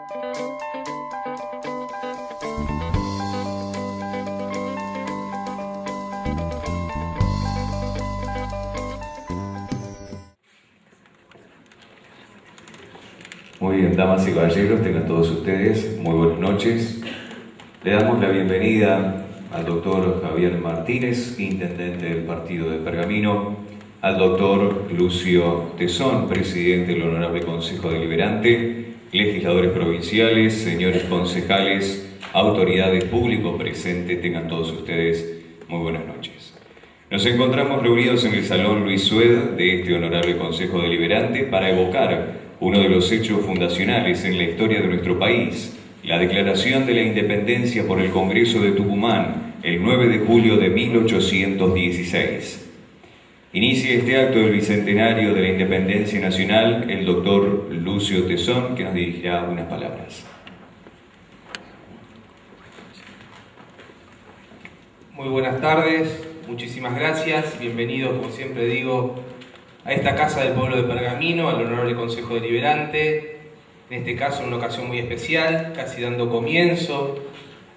Muy bien, damas y caballeros, tengan todos ustedes muy buenas noches. Le damos la bienvenida al doctor Javier Martínez, intendente del partido de Pergamino, al doctor Lucio Tesón, presidente del Honorable Consejo Deliberante, legisladores provinciales, señores concejales, autoridades públicos presentes, tengan todos ustedes muy buenas noches. Nos encontramos reunidos en el Salón Luis Sued de este Honorable Consejo Deliberante para evocar uno de los hechos fundacionales en la historia de nuestro país, la declaración de la independencia por el Congreso de Tucumán, el 9 de julio de 1816. Inicia este acto del Bicentenario de la Independencia Nacional el doctor Lucio Tesón, que nos dirigirá unas palabras. Muy buenas tardes, muchísimas gracias, bienvenidos, como siempre digo, a esta Casa del Pueblo de Pergamino, al Honorable Consejo Deliberante, en este caso en una ocasión muy especial, casi dando comienzo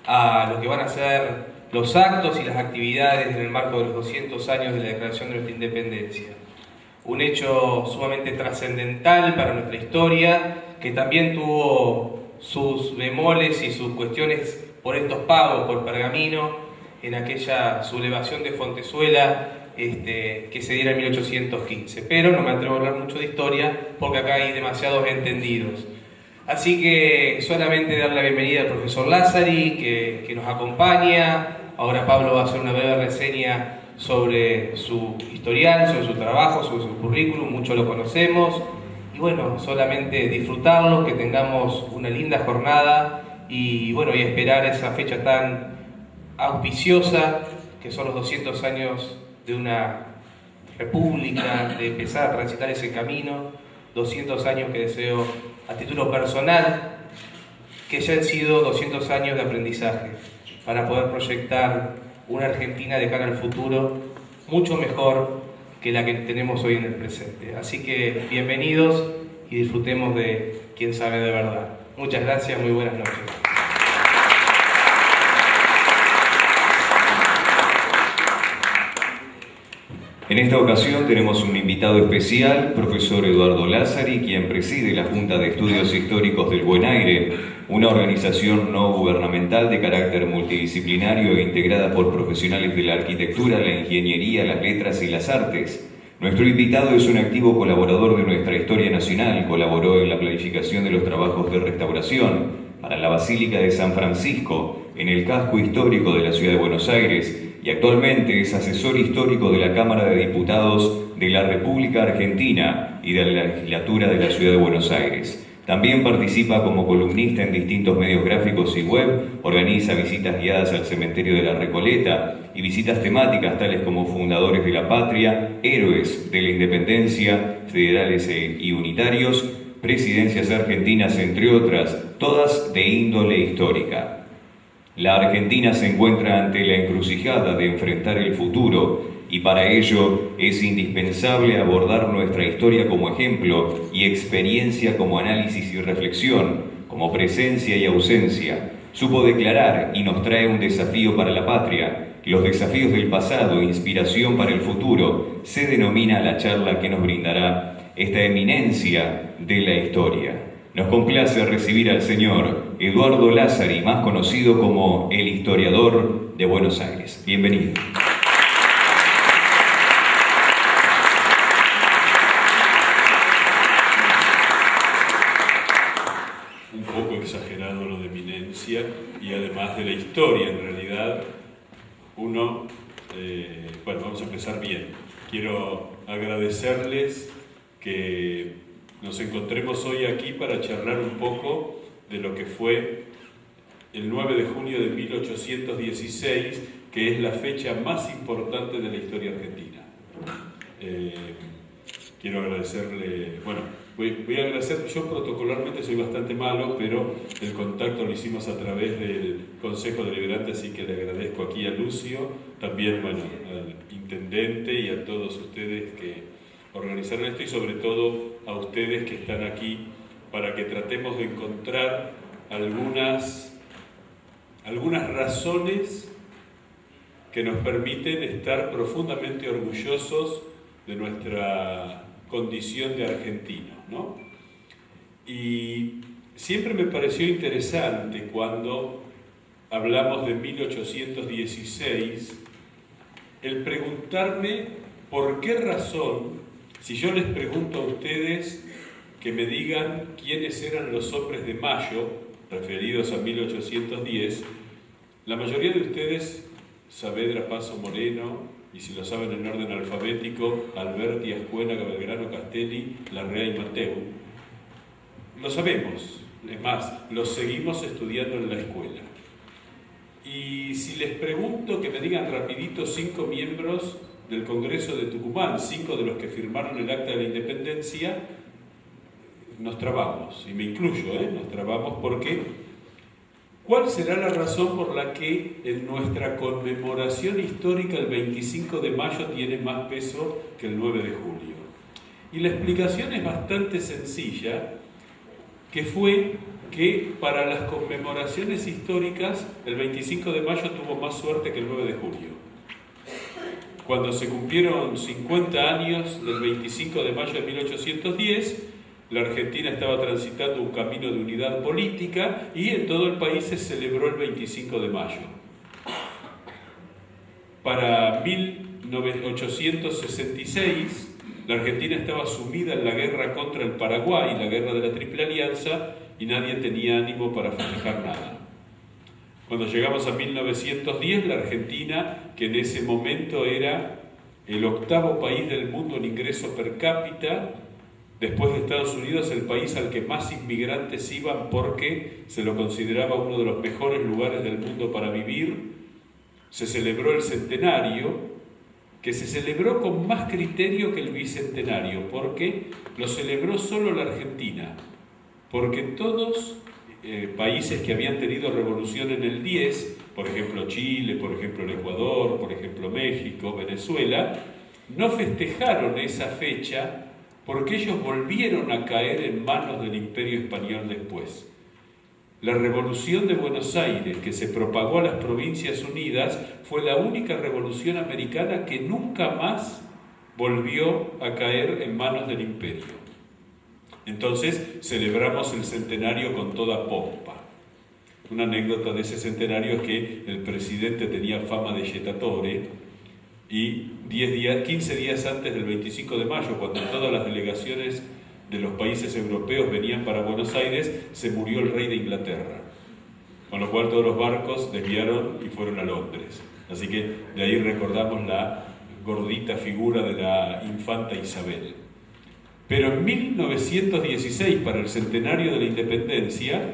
a lo que van a ser los actos y las actividades en el marco de los 200 años de la declaración de nuestra independencia. Un hecho sumamente trascendental para nuestra historia, que también tuvo sus bemoles y sus cuestiones por estos pagos por Pergamino, en aquella sublevación de Fontezuela, que se diera en 1815, pero no me atrevo a hablar mucho de historia porque acá hay demasiados entendidos. Así que solamente dar la bienvenida al profesor Lázari que nos acompaña. Ahora Pablo va a hacer una breve reseña sobre su historial, sobre su trabajo, sobre su currículum, mucho lo conocemos. Y bueno, solamente disfrutarlo, que tengamos una linda jornada y bueno, y esperar esa fecha tan auspiciosa que son los 200 años de una república, de empezar a transitar ese camino, 200 años que deseo a título personal, que ya han sido 200 años de aprendizaje, para poder proyectar una Argentina de cara al futuro mucho mejor que la que tenemos hoy en el presente. Así que bienvenidos y disfrutemos de Quién Sabe de Verdad. Muchas gracias, muy buenas noches. En esta ocasión tenemos un invitado especial, profesor Eduardo Lázari, quien preside la Junta de Estudios Históricos del Buen Aire, una organización no gubernamental de carácter multidisciplinario e integrada por profesionales de la arquitectura, la ingeniería, las letras y las artes. Nuestro invitado es un activo colaborador de nuestra historia nacional, colaboró en la planificación de los trabajos de restauración para la Basílica de San Francisco, en el casco histórico de la Ciudad de Buenos Aires, y actualmente es asesor histórico de la Cámara de Diputados de la República Argentina y de la Legislatura de la Ciudad de Buenos Aires. También participa como columnista en distintos medios gráficos y web, organiza visitas guiadas al cementerio de la Recoleta y visitas temáticas tales como Fundadores de la Patria, Héroes de la Independencia, Federales y Unitarios, Presidencias Argentinas, entre otras, todas de índole histórica. La Argentina se encuentra ante la encrucijada de enfrentar el futuro y para ello es indispensable abordar nuestra historia como ejemplo y experiencia como análisis y reflexión, como presencia y ausencia. Supo declarar y nos trae un desafío para la patria. Los desafíos del pasado, inspiración para el futuro, se denomina la charla que nos brindará esta eminencia de la historia. Nos complace recibir al señor Eduardo Lázari, más conocido como el historiador de Buenos Aires. Bienvenido. Un poco exagerado lo de eminencia y además de la historia, en realidad, bueno, vamos a empezar bien. Quiero agradecerles que nos encontremos hoy aquí para charlar un poco de lo que fue el 9 de junio de 1816, que es la fecha más importante de la historia argentina. Quiero agradecerle, voy a agradecer, yo protocolarmente soy bastante malo, pero el contacto lo hicimos a través del Consejo Deliberante, así que le agradezco aquí a Lucio, también al intendente y a todos ustedes que organizaron esto y sobre todo a ustedes que están aquí para que tratemos de encontrar algunas razones que nos permiten estar profundamente orgullosos de nuestra condición de argentinos, ¿no? Y siempre me pareció interesante cuando hablamos de 1816, el preguntarme por qué razón, si yo les pregunto a ustedes que me digan quiénes eran los hombres de Mayo, referidos a 1810, la mayoría de ustedes, Saavedra, Paso, Moreno, y si lo saben en orden alfabético, Alberti, Ascuénaga, Belgrano, Castelli, Larrea y Mateu, lo sabemos, es más, los seguimos estudiando en la escuela. Y si les pregunto que me digan rapidito 5 miembros del Congreso de Tucumán, 5 de los que firmaron el Acta de la Independencia, nos trabamos, y me incluyo, nos trabamos porque ¿cuál será la razón por la que en nuestra conmemoración histórica el 25 de mayo tiene más peso que el 9 de julio? Y la explicación es bastante sencilla, que fue que para las conmemoraciones históricas el 25 de mayo tuvo más suerte que el 9 de julio. Cuando se cumplieron 50 años del 25 de mayo de 1810, la Argentina estaba transitando un camino de unidad política y en todo el país se celebró el 25 de mayo. Para 1866, la Argentina estaba sumida en la guerra contra el Paraguay, la guerra de la Triple Alianza, y nadie tenía ánimo para festejar nada. Cuando llegamos a 1910, la Argentina, que en ese momento era el 8º país del mundo en ingreso per cápita, después de Estados Unidos, el país al que más inmigrantes iban porque se lo consideraba uno de los mejores lugares del mundo para vivir, se celebró el centenario, que se celebró con más criterio que el bicentenario, porque lo celebró solo la Argentina, porque todos países que habían tenido revolución en el 10, por ejemplo Chile, por ejemplo el Ecuador, por ejemplo México, Venezuela, no festejaron esa fecha porque ellos volvieron a caer en manos del Imperio Español después. La Revolución de Buenos Aires, que se propagó a las Provincias Unidas, fue la única revolución americana que nunca más volvió a caer en manos del Imperio. Entonces celebramos el centenario con toda pompa. Una anécdota de ese centenario es que el presidente tenía fama de jettatore y 15 días antes del 25 de mayo, cuando todas las delegaciones de los países europeos venían para Buenos Aires, se murió el rey de Inglaterra, con lo cual todos los barcos desviaron y fueron a Londres. Así que de ahí recordamos la gordita figura de la infanta Isabel. Pero en 1916, para el centenario de la independencia,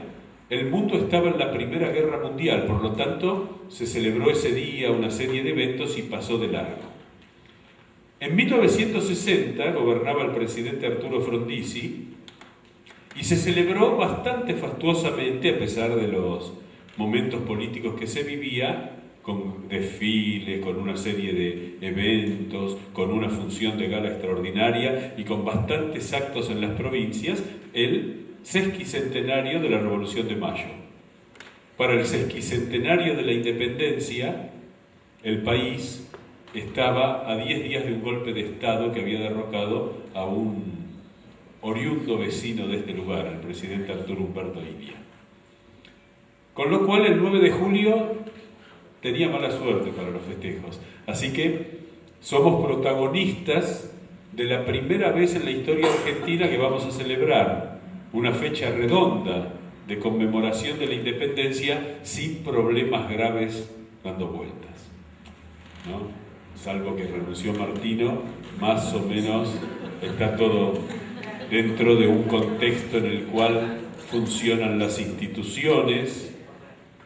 el mundo estaba en la Primera Guerra Mundial, por lo tanto se celebró ese día una serie de eventos y pasó de largo. En 1960 gobernaba el presidente Arturo Frondizi y se celebró bastante fastuosamente, a pesar de los momentos políticos que se vivía, con desfile, con una serie de eventos, con una función de gala extraordinaria y con bastantes actos en las provincias, el sesquicentenario de la Revolución de Mayo. Para el sesquicentenario de la independencia, el país estaba a 10 días de un golpe de Estado que había derrocado a un oriundo vecino de este lugar, el presidente Arturo Umberto Illia. Con lo cual el 9 de julio tenía mala suerte para los festejos. Así que somos protagonistas de la primera vez en la historia argentina que vamos a celebrar una fecha redonda de conmemoración de la independencia sin problemas graves dando vueltas, ¿no? Salvo que renunció Martino, más o menos está todo dentro de un contexto en el cual funcionan las instituciones.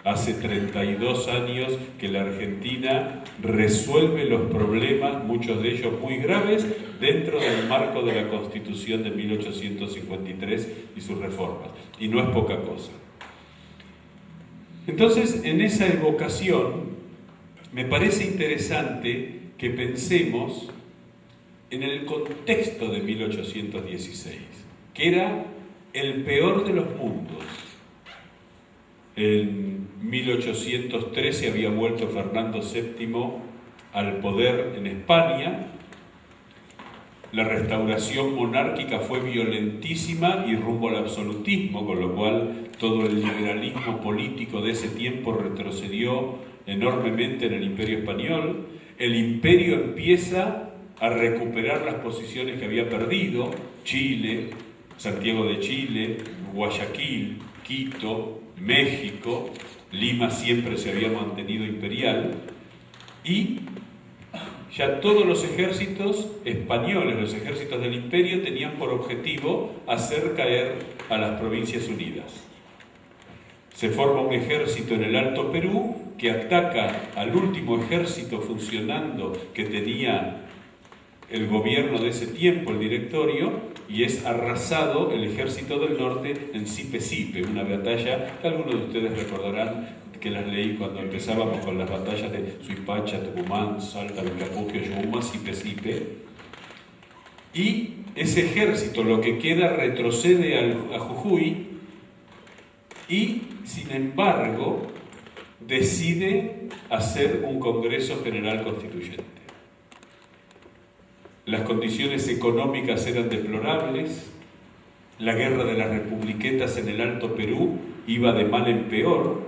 Hace 32 años que la Argentina resuelve los problemas, muchos de ellos muy graves, dentro del marco de la Constitución de 1853 y sus reformas. Y no es poca cosa. Entonces, en esa evocación, me parece interesante que pensemos en el contexto de 1816, que era el peor de los mundos. En 1813 había vuelto Fernando VII al poder en España. La restauración monárquica fue violentísima y rumbo al absolutismo, con lo cual todo el liberalismo político de ese tiempo retrocedió enormemente en el Imperio Español. El imperio empieza a recuperar las posiciones que había perdido: Chile, Santiago de Chile, Guayaquil, Quito, México. Lima siempre se había mantenido imperial, y ya todos los ejércitos españoles, los ejércitos del imperio, tenían por objetivo hacer caer a las Provincias Unidas. Se forma un ejército en el Alto Perú que ataca al último ejército funcionando que tenía el gobierno de ese tiempo, el Directorio, y es arrasado el ejército del norte en Sipe-Sipe, una batalla que algunos de ustedes recordarán que las leí cuando empezábamos con las batallas de Suipacha, Tucumán, Salta, Vilcapugio, Yuma, Sipe-Sipe. Y ese ejército, lo que queda, retrocede a Jujuy y, sin embargo, decide hacer un Congreso General Constituyente. Las condiciones económicas eran deplorables, la guerra de las republiquetas en el Alto Perú iba de mal en peor,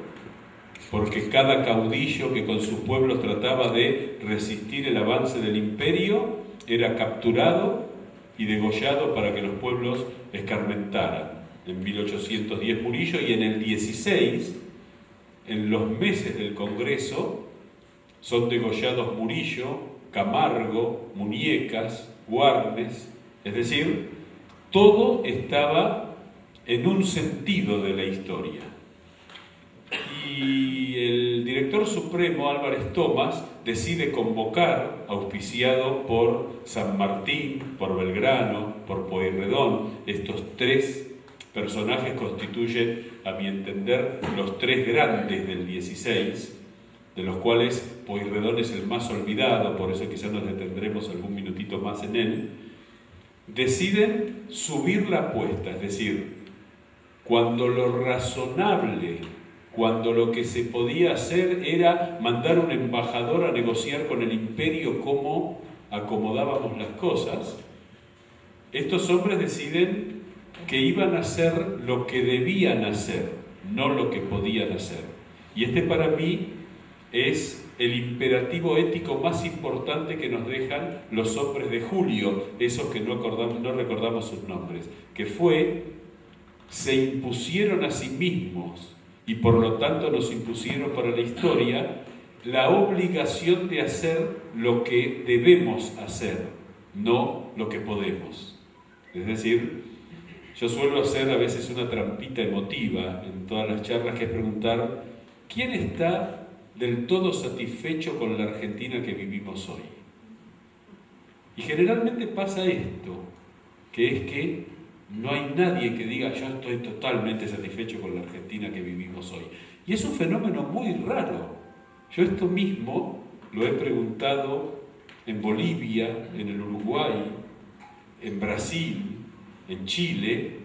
porque cada caudillo que con sus pueblos trataba de resistir el avance del imperio era capturado y degollado para que los pueblos escarmentaran. En 1810 Murillo, y en el 16, en los meses del Congreso, son degollados Murillo, Camargo, Muñecas, Guarnes, es decir, todo estaba en un sentido de la historia. Y el director supremo, Álvarez Thomas, decide convocar, auspiciado por San Martín, por Belgrano, por Pueyrredón. Estos tres personajes constituyen, a mi entender, los tres grandes del 16, de los cuales Pueyrredón es el más olvidado, por eso quizás nos detendremos algún minutito más en él. Deciden subir la apuesta, es decir, cuando lo razonable, cuando lo que se podía hacer era mandar un embajador a negociar con el imperio cómo acomodábamos las cosas, estos hombres deciden que iban a hacer lo que debían hacer, no lo que podían hacer. Y este, para mí, es el imperativo ético más importante que nos dejan los hombres de Julio, esos que no recordamos sus nombres, que fue: se impusieron a sí mismos y por lo tanto nos impusieron para la historia la obligación de hacer lo que debemos hacer, no lo que podemos. Es decir, yo suelo hacer a veces una trampita emotiva en todas las charlas, que es preguntar: ¿quién está del todo satisfecho con la Argentina que vivimos hoy? Y generalmente pasa esto, que es que no hay nadie que diga: yo estoy totalmente satisfecho con la Argentina que vivimos hoy. Y es un fenómeno muy raro. Yo esto mismo lo he preguntado en Bolivia, en el Uruguay, en Brasil, en Chile,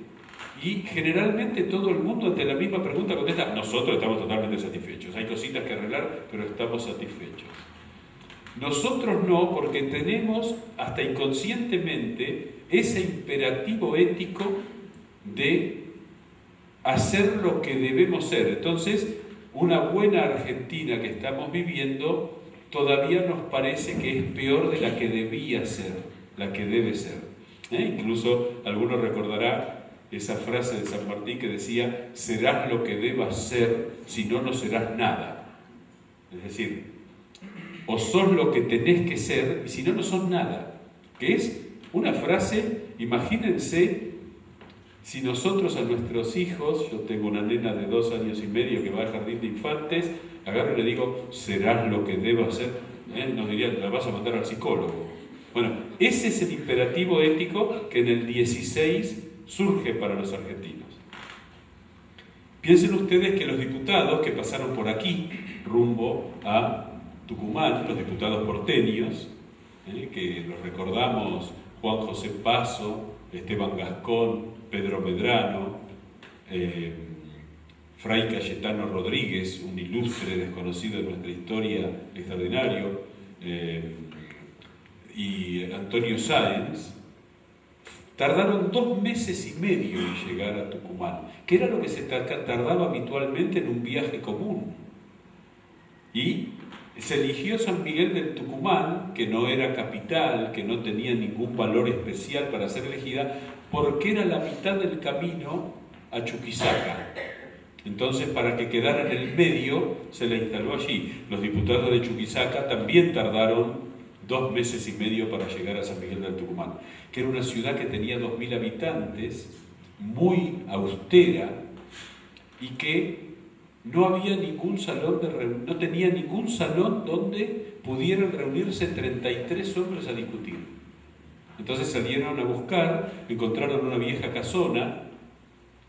y generalmente todo el mundo ante la misma pregunta contesta: nosotros estamos totalmente satisfechos, hay cositas que arreglar, pero estamos satisfechos. Nosotros no, porque tenemos hasta inconscientemente ese imperativo ético de hacer lo que debemos ser. Entonces, una buena Argentina que estamos viviendo todavía nos parece que es peor de la que debía ser, la que debe ser. Incluso alguno recordará esa frase de San Martín que decía: serás lo que debas ser, si no, no serás nada. Es decir, o sos lo que tenés que ser, y si no, no sos nada. Que es una frase, imagínense, si nosotros a nuestros hijos, yo tengo una nena de 2 años y medio que va al jardín de infantes, agarro y le digo: serás lo que debas ser, nos dirían: la vas a mandar al psicólogo. Bueno, ese es el imperativo ético que en el 16 surge para los argentinos. Piensen ustedes que los diputados que pasaron por aquí, rumbo a Tucumán, los diputados porteños, que los recordamos: Juan José Paso, Esteban Gascón, Pedro Medrano, Fray Cayetano Rodríguez, un ilustre desconocido de nuestra historia extraordinario, y Antonio Sáenz, tardaron 2 meses y medio en llegar a Tucumán, que era lo que se tardaba habitualmente en un viaje común. Y se eligió San Miguel del Tucumán, que no era capital, que no tenía ningún valor especial para ser elegida, porque era la mitad del camino a Chuquisaca. Entonces, para que quedara en el medio, se la instaló allí. Los diputados de Chuquisaca también tardaron 2 meses y medio para llegar a San Miguel del Tucumán, que era una ciudad que tenía 2000 habitantes, muy austera, y que no había ningún salón no tenía ningún salón donde pudieran reunirse 33 hombres a discutir. Entonces salieron a buscar, encontraron una vieja casona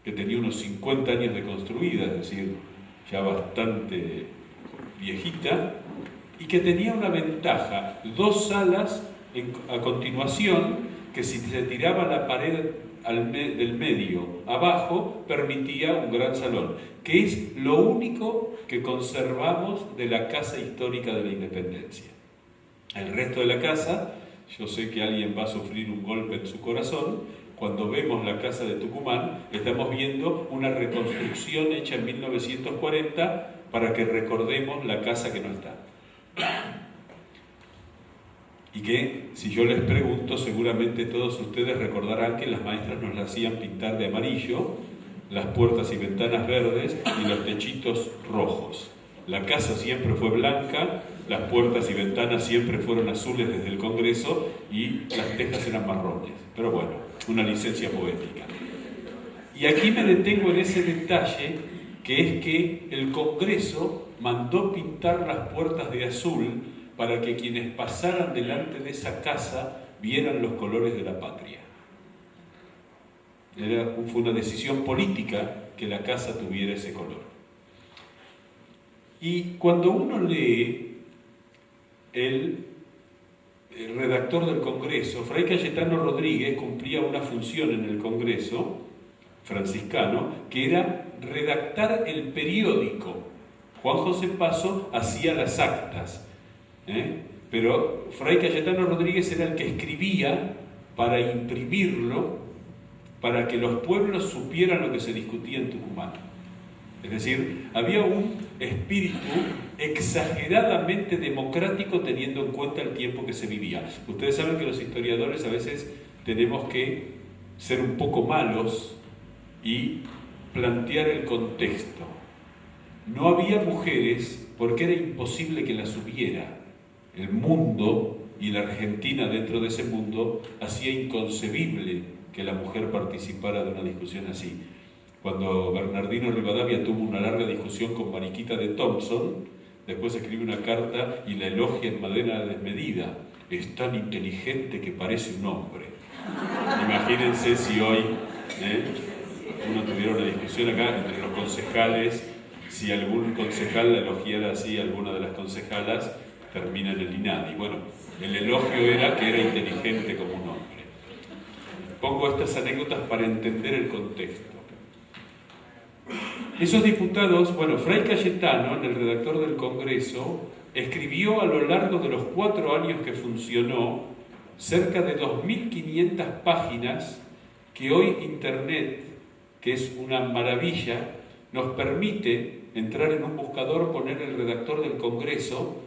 que tenía unos 50 años de construida, es decir, ya bastante viejita, y que tenía una ventaja: 2 salas a continuación, que si se tiraba la pared del medio abajo, permitía un gran salón, que es lo único que conservamos de la casa histórica de la Independencia. El resto de la casa, yo sé que alguien va a sufrir un golpe en su corazón. Cuando vemos la casa de Tucumán, estamos viendo una reconstrucción hecha en 1940 para que recordemos la casa que no está. Y que, si yo les pregunto, seguramente todos ustedes recordarán que las maestras nos la hacían pintar de amarillo, las puertas y ventanas verdes y los techitos rojos. La casa siempre fue blanca, las puertas y ventanas siempre fueron azules desde el Congreso y las tejas eran marrones. Pero bueno, una licencia poética. Y aquí me detengo en ese detalle, que es que el Congreso mandó pintar las puertas de azul para que quienes pasaran delante de esa casa vieran los colores de la patria. Fue una decisión política que la casa tuviera ese color. Y cuando uno lee el redactor del Congreso, Fray Cayetano Rodríguez cumplía una función en el Congreso franciscano, que era redactar el periódico. Juan José Paso hacía las actas, pero Fray Cayetano Rodríguez era el que escribía para imprimirlo, para que los pueblos supieran lo que se discutía en Tucumán. Es decir, había un espíritu exageradamente democrático teniendo en cuenta el tiempo que se vivía. Ustedes saben que los historiadores a veces tenemos que ser un poco malos y plantear el contexto. No había mujeres porque era imposible que las hubiera. El mundo y la Argentina dentro de ese mundo hacía inconcebible que la mujer participara de una discusión así. Cuando Bernardino Rivadavia tuvo una larga discusión con Mariquita de Thompson, después escribe una carta y la elogia en manera desmedida. Es tan inteligente que parece un hombre. Imagínense si hoy uno tuviera una discusión acá entre los concejales, si algún concejal la elogiara así, alguna de las concejalas, termina en el INADI. Bueno, el elogio era que era inteligente como un hombre. Pongo estas anécdotas para entender el contexto. Esos diputados, bueno, Fray Cayetano, el redactor del Congreso, escribió a lo largo de los 4 años que funcionó cerca de 2.500 páginas que hoy Internet, que es una maravilla, nos permite entrar en un buscador, poner el redactor del Congreso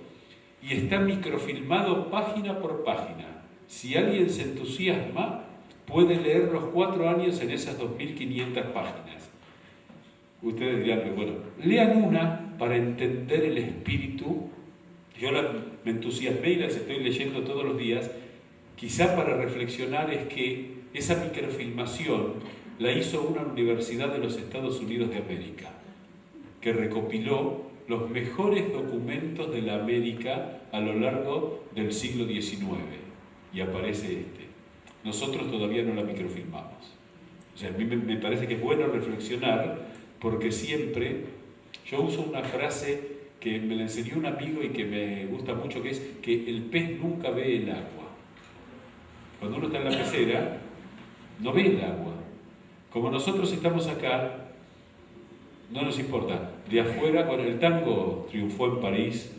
y está microfilmado página por página. Si alguien se entusiasma, puede leer los 4 años en esas 2.500 páginas. Ustedes dirán, bueno, lean una para entender el espíritu. Yo me entusiasmé y las estoy leyendo todos los días. Quizá para reflexionar es que esa microfilmación la hizo una universidad de los Estados Unidos de América, que recopiló los mejores documentos de la América a lo largo del siglo XIX. Y aparece este. Nosotros todavía no la microfilmamos. O sea, a mí me parece que es bueno reflexionar, porque siempre, yo uso una frase que me la enseñó un amigo y que me gusta mucho, que es que el pez nunca ve el agua. Cuando uno está en la pecera, no ve el agua. Como nosotros estamos acá, no nos importa. De afuera, bueno, el tango triunfó en París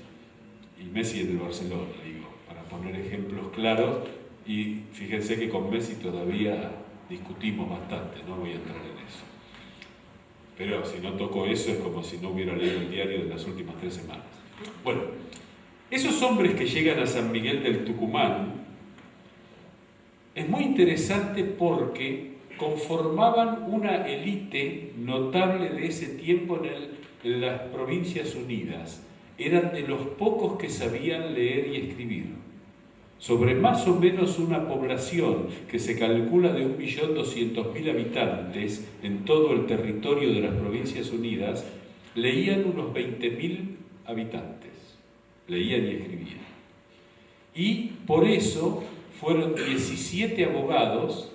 y Messi en el Barcelona, digo, para poner ejemplos claros, y fíjense que con Messi todavía discutimos bastante, no voy a entrar en eso. Pero si no toco eso es como si no hubiera leído el diario de las últimas 3 semanas. Bueno, esos hombres que llegan a San Miguel del Tucumán es muy interesante porque conformaban una élite notable de ese tiempo en las Provincias Unidas. Eran de los pocos que sabían leer y escribir. Sobre más o menos una población que se calcula de 1.200.000 habitantes en todo el territorio de las Provincias Unidas, leían unos 20.000 habitantes. Leían y escribían. Y por eso fueron 17 abogados,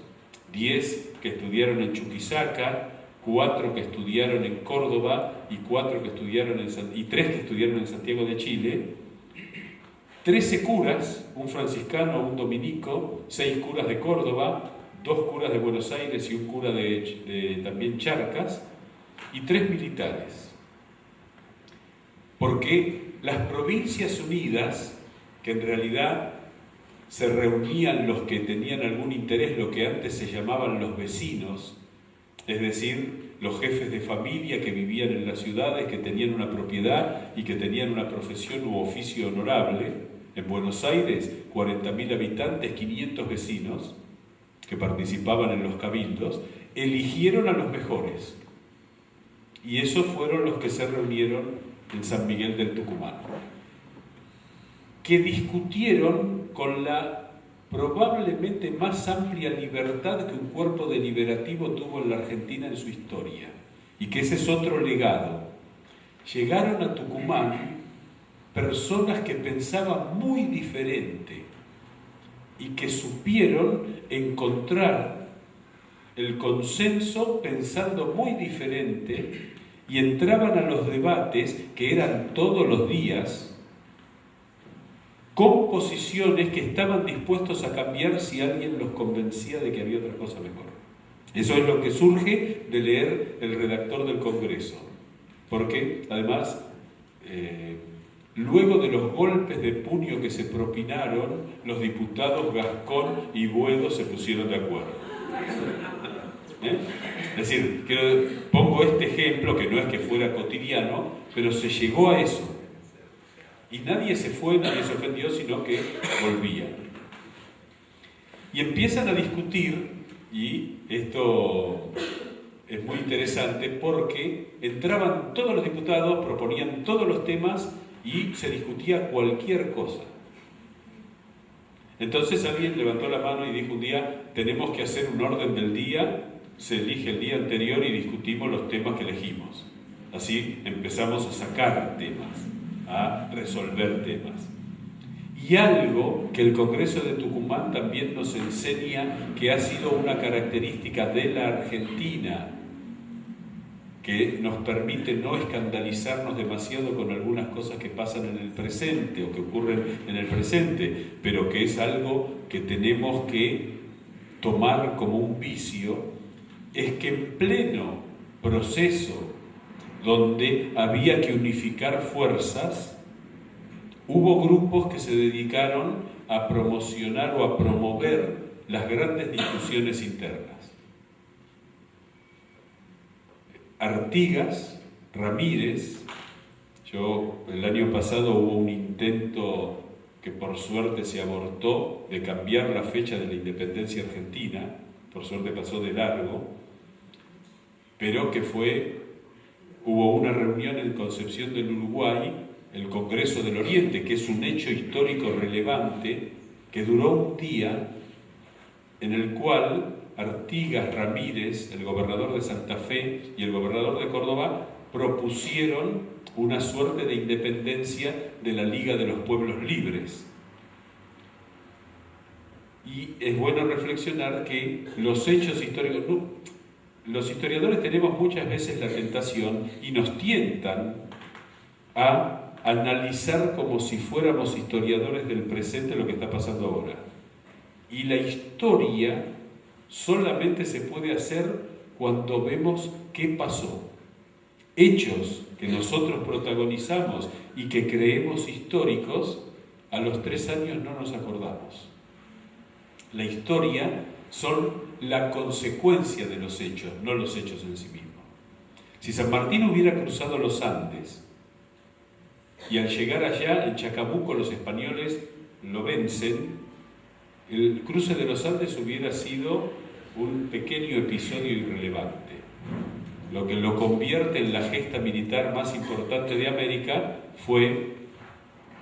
10 que estudiaron en Chuquisaca, 4 que estudiaron en Córdoba y 3 que estudiaron en Santiago de Chile, 13 curas, un franciscano, un dominico, 6 curas de Córdoba, 2 curas de Buenos Aires y un cura de también Charcas, y 3 militares. Porque las Provincias Unidas, que en realidad se reunían los que tenían algún interés, lo que antes se llamaban los vecinos, es decir, los jefes de familia que vivían en las ciudades, que tenían una propiedad y que tenían una profesión u oficio honorable. En Buenos Aires, 40.000 habitantes, 500 vecinos que participaban en los cabildos, eligieron a los mejores. Y esos fueron los que se reunieron en San Miguel del Tucumán, que discutieron con la probablemente más amplia libertad que un cuerpo deliberativo tuvo en la Argentina en su historia, y que ese es otro legado. Llegaron a Tucumán personas que pensaban muy diferente y que supieron encontrar el consenso pensando muy diferente, y entraban a los debates que eran todos los días, con posiciones que estaban dispuestos a cambiar si alguien los convencía de que había otra cosa mejor. Eso es lo que surge de leer El redactor del Congreso, porque además, luego de los golpes de puño que se propinaron, los diputados Gascón y Buedo se pusieron de acuerdo. Es decir, pongo este ejemplo, que no es que fuera cotidiano, pero se llegó a eso. Y nadie se fue, nadie se ofendió, sino que volvían. Y empiezan a discutir, y esto es muy interesante porque entraban todos los diputados, proponían todos los temas y se discutía cualquier cosa. Entonces alguien levantó la mano y dijo un día: tenemos que hacer un orden del día, se elige el día anterior y discutimos los temas que elegimos. Así empezamos a sacar temas, a resolver temas. Y algo que el Congreso de Tucumán también nos enseña, que ha sido una característica de la Argentina, que nos permite no escandalizarnos demasiado con algunas cosas que pasan en el presente o que ocurren en el presente, pero que es algo que tenemos que tomar como un vicio, es que en pleno proceso donde había que unificar fuerzas, hubo grupos que se dedicaron a promocionar o a promover las grandes discusiones internas. Artigas, Ramírez, el año pasado hubo un intento que por suerte se abortó de cambiar la fecha de la independencia argentina, por suerte pasó de largo, pero que hubo una reunión en Concepción del Uruguay, el Congreso del Oriente, que es un hecho histórico relevante, que duró un día, en el cual Artigas, Ramírez, el gobernador de Santa Fe y el gobernador de Córdoba propusieron una suerte de independencia de la Liga de los Pueblos Libres. Y es bueno reflexionar que los hechos históricos, los historiadores tenemos muchas veces la tentación y nos tientan a analizar como si fuéramos historiadores del presente lo que está pasando ahora. Y la historia solamente se puede hacer cuando vemos qué pasó. Hechos que nosotros protagonizamos y que creemos históricos, a los 3 años no nos acordamos. La historia son la consecuencia de los hechos, no los hechos en sí mismos. Si San Martín hubiera cruzado los Andes y al llegar allá en Chacabuco los españoles lo vencen, el cruce de los Andes hubiera sido un pequeño episodio irrelevante. Lo que lo convierte en la gesta militar más importante de América fue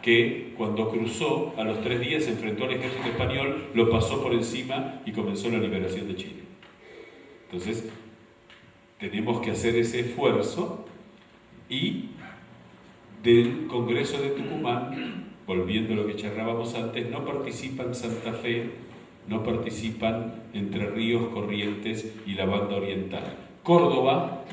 que cuando cruzó, a los 3 días se enfrentó al ejército español, lo pasó por encima y comenzó la liberación de Chile. Entonces, tenemos que hacer ese esfuerzo, y del Congreso de Tucumán, volviendo a lo que charlábamos antes, no participan Santa Fe, no participan Entre Ríos, Corrientes y la Banda Oriental. Córdoba,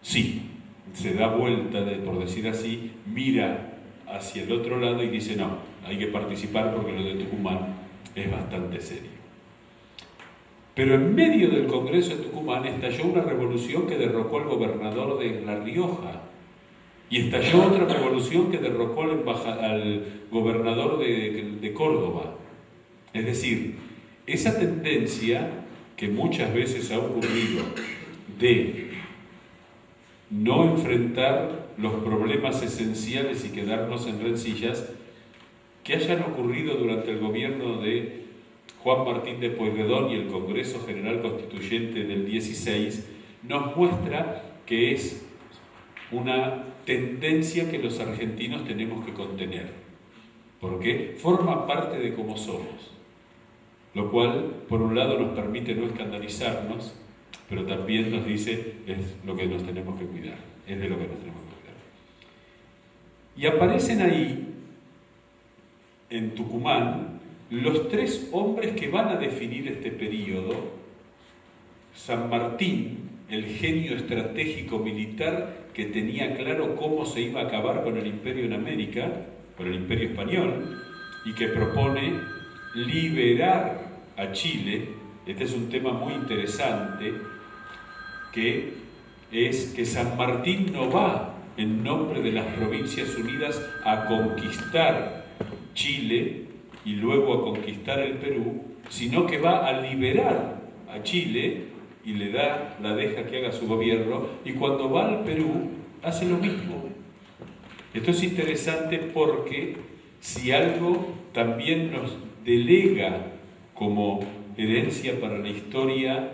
sí, se da vuelta, por decir así, mira hacia el otro lado y dice, no, hay que participar porque lo de Tucumán es bastante serio. Pero en medio del Congreso de Tucumán estalló una revolución que derrocó al gobernador de La Rioja, y estalló otra revolución que derrocó al gobernador de Córdoba. Es decir, esa tendencia que muchas veces ha ocurrido de no enfrentar los problemas esenciales y quedarnos en rencillas, que hayan ocurrido durante el gobierno de Juan Martín de Pueyrredón y el Congreso General Constituyente del 16, nos muestra que es una tendencia que los argentinos tenemos que contener, porque forma parte de cómo somos, lo cual por un lado nos permite no escandalizarnos, pero también nos dice es lo que nos tenemos que cuidar, es de lo que nos tenemos que cuidar. Y aparecen ahí, en Tucumán, los 3 hombres que van a definir este periodo. San Martín, el genio estratégico militar que tenía claro cómo se iba a acabar con el imperio en América, con el imperio español, y que propone liberar a Chile. Este es un tema muy interesante, que es que San Martín no va en nombre de las Provincias Unidas a conquistar Chile y luego a conquistar el Perú, sino que va a liberar a Chile y la deja que haga su gobierno, y cuando va al Perú hace lo mismo. Esto es interesante porque si algo también nos delega como herencia para la historia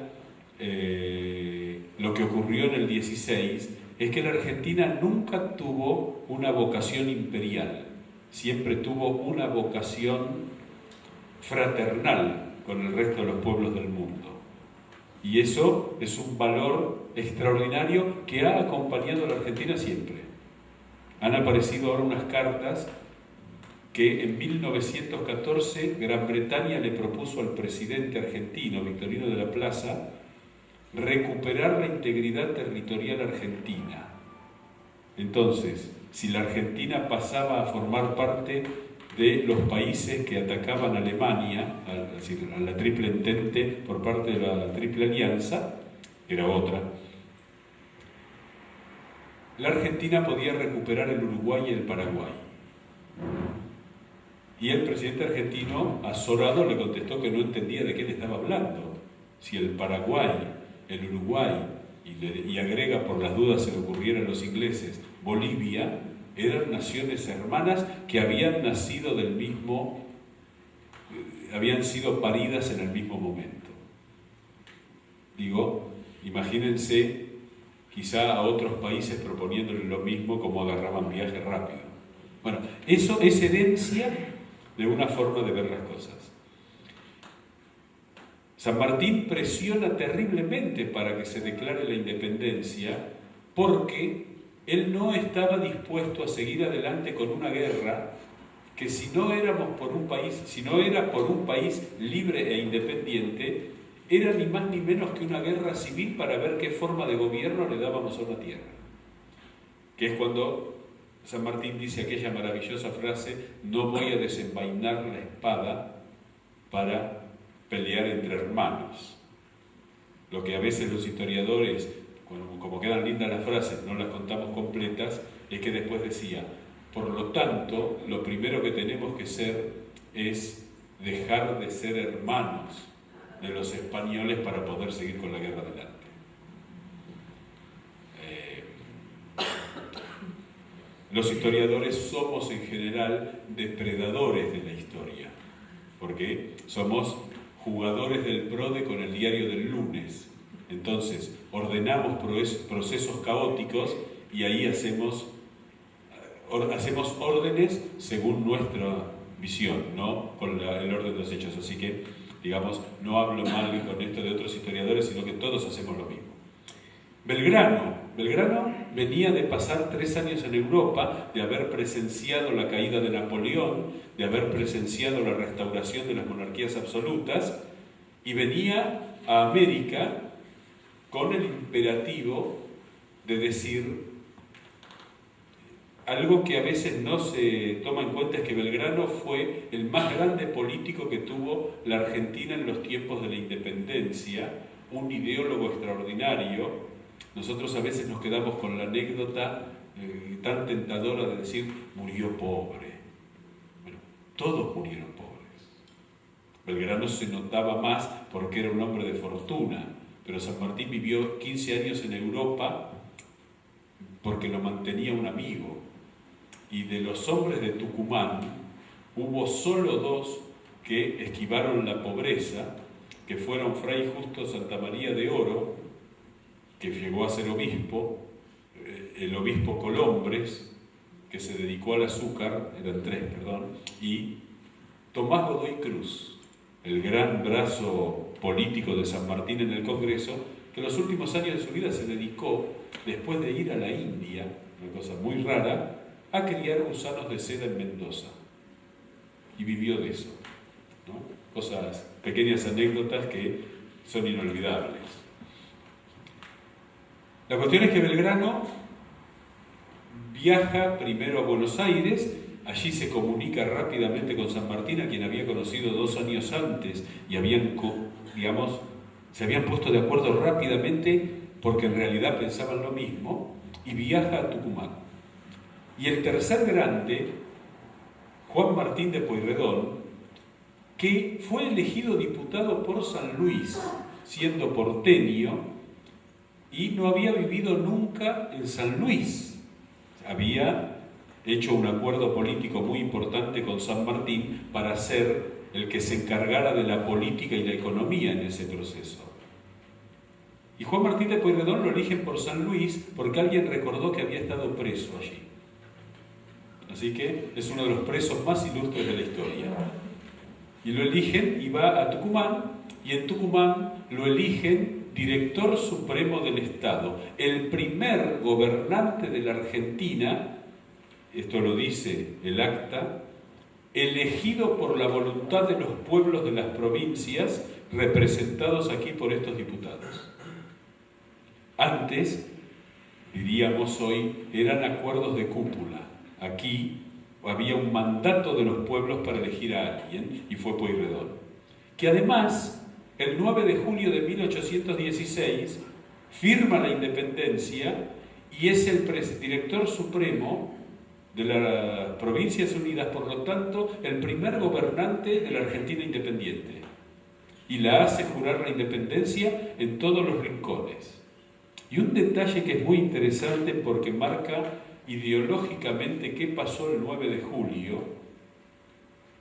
lo que ocurrió en el 16, es que la Argentina nunca tuvo una vocación imperial, siempre tuvo una vocación fraternal con el resto de los pueblos del mundo. Y eso es un valor extraordinario que ha acompañado a la Argentina siempre. Han aparecido ahora unas cartas que en 1914 Gran Bretaña le propuso al presidente argentino, Victorino de la Plaza, recuperar la integridad territorial argentina. Entonces, si la Argentina pasaba a formar parte de los países que atacaban a Alemania, es decir, a la Triple Entente por parte de la Triple Alianza, era otra, la Argentina podía recuperar el Uruguay y el Paraguay. Y el presidente argentino, azorado, le contestó que no entendía de qué le estaba hablando. Si el Paraguay, el Uruguay, y agrega por las dudas se le ocurriera a los ingleses, Bolivia, eran naciones hermanas que habían nacido del mismo, habían sido paridas en el mismo momento. Digo, imagínense quizá a otros países proponiéndole lo mismo, como agarraban viaje rápido. Bueno, eso es herencia de una forma de ver las cosas. San Martín presiona terriblemente para que se declare la independencia, porque él no estaba dispuesto a seguir adelante con una guerra que si no era por un país libre e independiente, era ni más ni menos que una guerra civil para ver qué forma de gobierno le dábamos a una tierra. Que es cuando San Martín dice aquella maravillosa frase: no voy a desenvainar la espada para pelear entre hermanos. lo que a veces los historiadores, como quedan lindas las frases, no las contamos completas, es que después decía, por lo tanto, lo primero que tenemos que ser es dejar de ser hermanos de los españoles para poder seguir con la guerra adelante. Los historiadores somos en general depredadores de la historia, porque somos jugadores del PRODE con el diario del lunes. Entonces, ordenamos procesos caóticos y ahí hacemos órdenes según nuestra visión, no con el orden de los hechos. Así que, digamos, no hablo mal con esto de otros historiadores, sino que todos hacemos lo mismo. Belgrano venía de pasar 3 años en Europa, de haber presenciado la caída de Napoleón, de haber presenciado la restauración de las monarquías absolutas, y venía a América con el imperativo de decir algo que a veces no se toma en cuenta, es que Belgrano fue el más grande político que tuvo la Argentina en los tiempos de la independencia, un ideólogo extraordinario. Nosotros a veces nos quedamos con la anécdota tan tentadora de decir, murió pobre. Bueno, todos murieron pobres. Belgrano se notaba más porque era un hombre de fortuna, pero San Martín vivió 15 años en Europa porque lo mantenía un amigo. Y de los hombres de Tucumán, hubo solo 2 que esquivaron la pobreza, que fueron Fray Justo Santamaría de Oro, que llegó a ser obispo, el obispo Colombres, que se dedicó al azúcar, eran 3, perdón, y Tomás Godoy Cruz, el gran brazo político de San Martín en el Congreso, que los últimos años de su vida se dedicó, después de ir a la India, una cosa muy rara, a criar gusanos de seda en Mendoza. Y vivió de eso, ¿no? Cosas, pequeñas anécdotas que son inolvidables. La cuestión es que Belgrano viaja primero a Buenos Aires, allí se comunica rápidamente con San Martín, a quien había conocido 2 años antes, y se habían puesto de acuerdo rápidamente porque en realidad pensaban lo mismo, y viaja a Tucumán. Y el tercer grande, Juan Martín de Pueyrredón, que fue elegido diputado por San Luis, siendo porteño, y no había vivido nunca en San Luis. Había hecho un acuerdo político muy importante con San Martín para ser el que se encargara de la política y la economía en ese proceso. Y Juan Martín de Pueyrredón lo eligen por San Luis porque alguien recordó que había estado preso allí. Así que es uno de los presos más ilustres de la historia. Y lo eligen y va a Tucumán, y en Tucumán lo eligen director supremo del Estado, el primer gobernante de la Argentina, esto lo dice el acta, elegido por la voluntad de los pueblos de las provincias, representados aquí por estos diputados. Antes, diríamos hoy, eran acuerdos de cúpula. Aquí había un mandato de los pueblos para elegir a alguien, y fue Pueyrredón. Que además, el 9 de julio de 1816, firma la independencia y es el director supremo de las Provincias Unidas, por lo tanto, el primer gobernante de la Argentina independiente. Y la hace jurar la independencia en todos los rincones. Y un detalle que es muy interesante porque marca ideológicamente qué pasó el 9 de julio,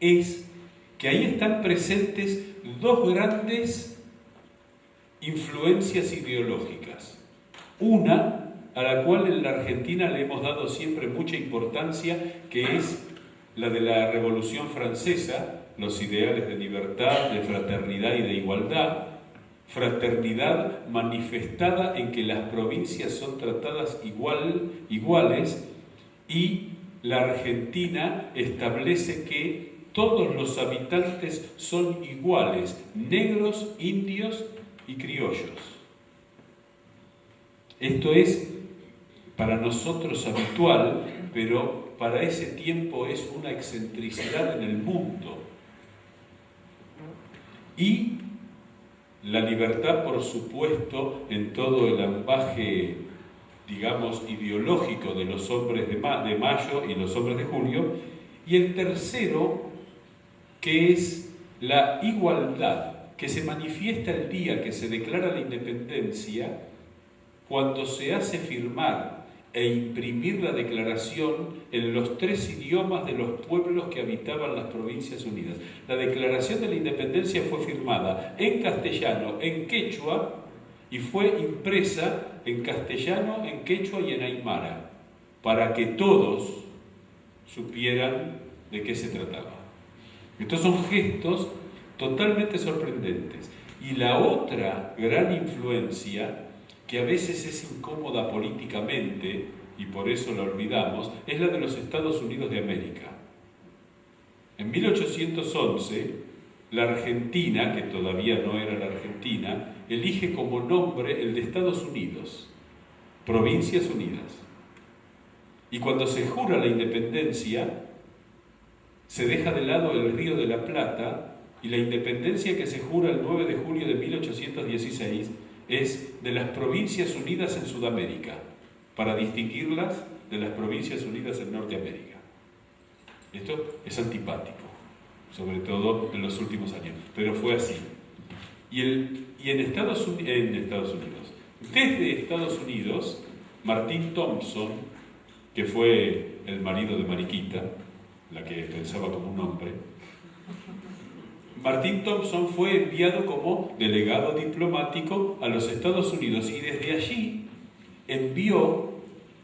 es que ahí están presentes 2 grandes influencias ideológicas. Una, a la cual en la Argentina le hemos dado siempre mucha importancia, que es la de la Revolución Francesa, los ideales de libertad, de fraternidad y de igualdad. Fraternidad manifestada en que las provincias son tratadas iguales, y la Argentina establece que todos los habitantes son iguales, negros, indios y criollos. Esto es para nosotros habitual, pero para ese tiempo es una excentricidad en el mundo. Y la libertad, por supuesto, en todo el ambaje, digamos, ideológico de los hombres de mayo y los hombres de julio, y el tercero, que es la igualdad, que se manifiesta el día que se declara la independencia, cuando se hace firmar e imprimir la declaración en los 3 idiomas de los pueblos que habitaban las Provincias Unidas. La declaración de la independencia fue firmada en castellano, en quechua, y fue impresa en castellano, en quechua y en aymara, para que todos supieran de qué se trataba. Estos son gestos totalmente sorprendentes. Y la otra gran influencia, que a veces es incómoda políticamente, y por eso la olvidamos, es la de los Estados Unidos de América. En 1811, la Argentina, que todavía no era la Argentina, elige como nombre el de Estados Unidos, Provincias Unidas. Y cuando se jura la independencia, se deja de lado el Río de la Plata, y la independencia que se jura el 9 de julio de 1816 es de las Provincias Unidas en Sudamérica, para distinguirlas de las Provincias Unidas en Norteamérica. Esto es antipático, sobre todo en los últimos años, pero fue así. Y en Estados Unidos, desde Estados Unidos, Martín Thompson, que fue el marido de Mariquita, la que pensaba como un hombre, Martín Thompson fue enviado como delegado diplomático a los Estados Unidos y desde allí envió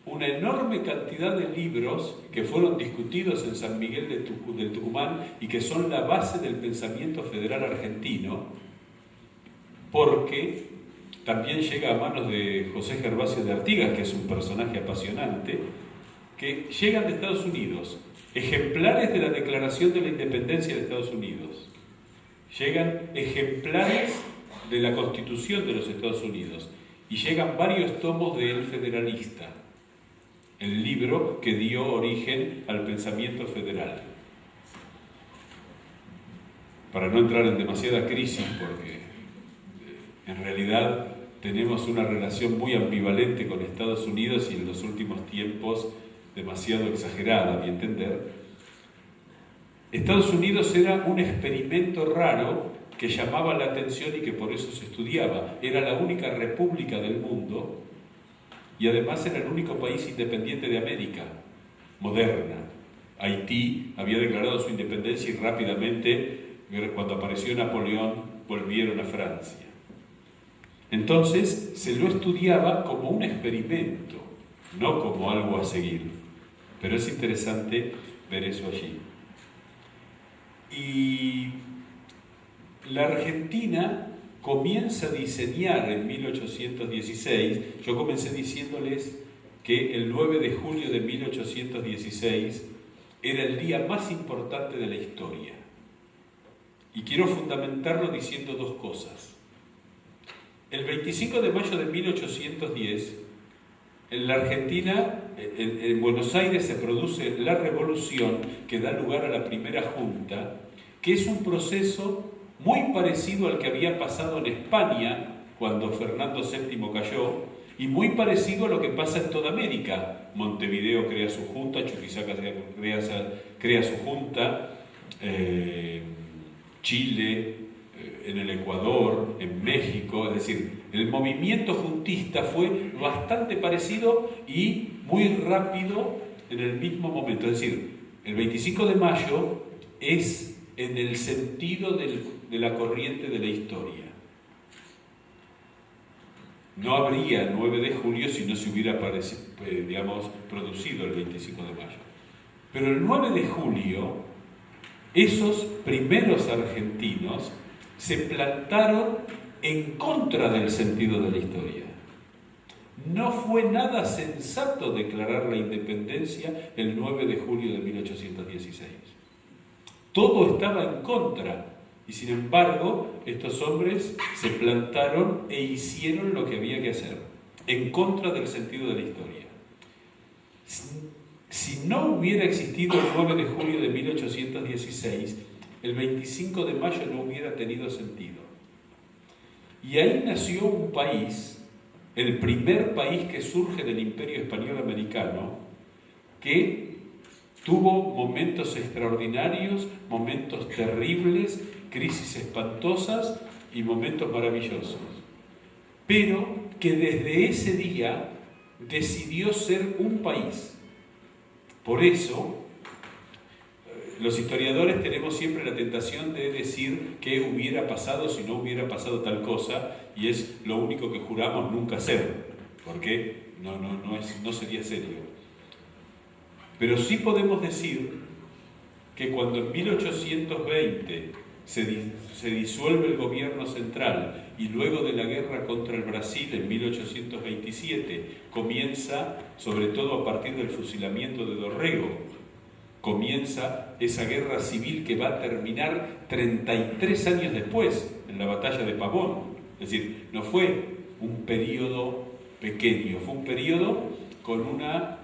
una enorme cantidad de libros que fueron discutidos en San Miguel del Tucumán y que son la base del pensamiento federal argentino, porque también llega a manos de José Gervasio de Artigas, que es un personaje apasionante, que llegan de Estados Unidos, ejemplares de la Declaración de la Independencia de Estados Unidos, llegan ejemplares de la Constitución de los Estados Unidos y llegan varios tomos de El Federalista, el libro que dio origen al pensamiento federal. Para no entrar en demasiada crisis, porque en realidad tenemos una relación muy ambivalente con Estados Unidos y en los últimos tiempos demasiado exagerada, a mi entender. Estados Unidos era un experimento raro que llamaba la atención y que por eso se estudiaba. Era la única república del mundo y además era el único país independiente de América moderna. Haití había declarado su independencia y rápidamente, cuando apareció Napoleón, volvieron a Francia. Entonces se lo estudiaba como un experimento, no como algo a seguir. Pero es interesante ver eso allí. Y la Argentina comienza a diseñar en 1816, yo comencé diciéndoles que el 9 de julio de 1816 era el día más importante de la historia. Y quiero fundamentarlo diciendo dos cosas. El 25 de mayo de 1810, en la Argentina, en Buenos Aires, se produce la revolución que da lugar a la primera junta, que es un proceso muy parecido al que había pasado en España cuando Fernando VII cayó, y muy parecido a lo que pasa en toda América. Montevideo crea su junta, Chuquisaca crea su junta, Chile, en el Ecuador, en México, es decir, el movimiento juntista fue bastante parecido y muy rápido en el mismo momento. Es decir, el 25 de mayo es en el sentido de la corriente de la historia. No habría 9 de julio si no se hubiera producido el 25 de mayo. Pero el 9 de julio, esos primeros argentinos se plantaron en contra del sentido de la historia. No fue nada sensato declarar la independencia el 9 de julio de 1816. Todo estaba en contra. Y sin embargo, estos hombres se plantaron e hicieron lo que había que hacer, en contra del sentido de la historia. Si no hubiera existido el 9 de julio de 1816, el 25 de mayo no hubiera tenido sentido. Y ahí nació un país, el primer país que surge del Imperio Español Americano, que tuvo momentos extraordinarios, momentos terribles, crisis espantosas y momentos maravillosos. Pero que desde ese día decidió ser un país. Por eso, los historiadores tenemos siempre la tentación de decir qué hubiera pasado si no hubiera pasado tal cosa, y es lo único que juramos nunca hacer, porque no sería serio. Pero sí podemos decir que cuando en 1820 se disuelve el gobierno central y luego de la guerra contra el Brasil en 1827 comienza, sobre todo a partir del fusilamiento de Dorrego, comienza esa guerra civil que va a terminar 33 años después, en la batalla de Pavón. Es decir, no fue un periodo pequeño, fue un periodo con una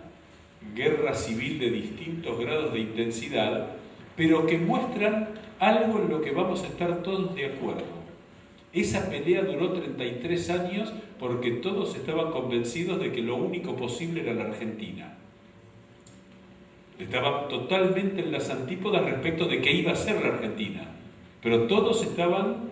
guerra civil de distintos grados de intensidad, pero que muestran algo en lo que vamos a estar todos de acuerdo. Esa pelea duró 33 años porque todos estaban convencidos de que lo único posible era la Argentina. Estaban totalmente en las antípodas respecto de qué iba a ser la Argentina, pero todos estaban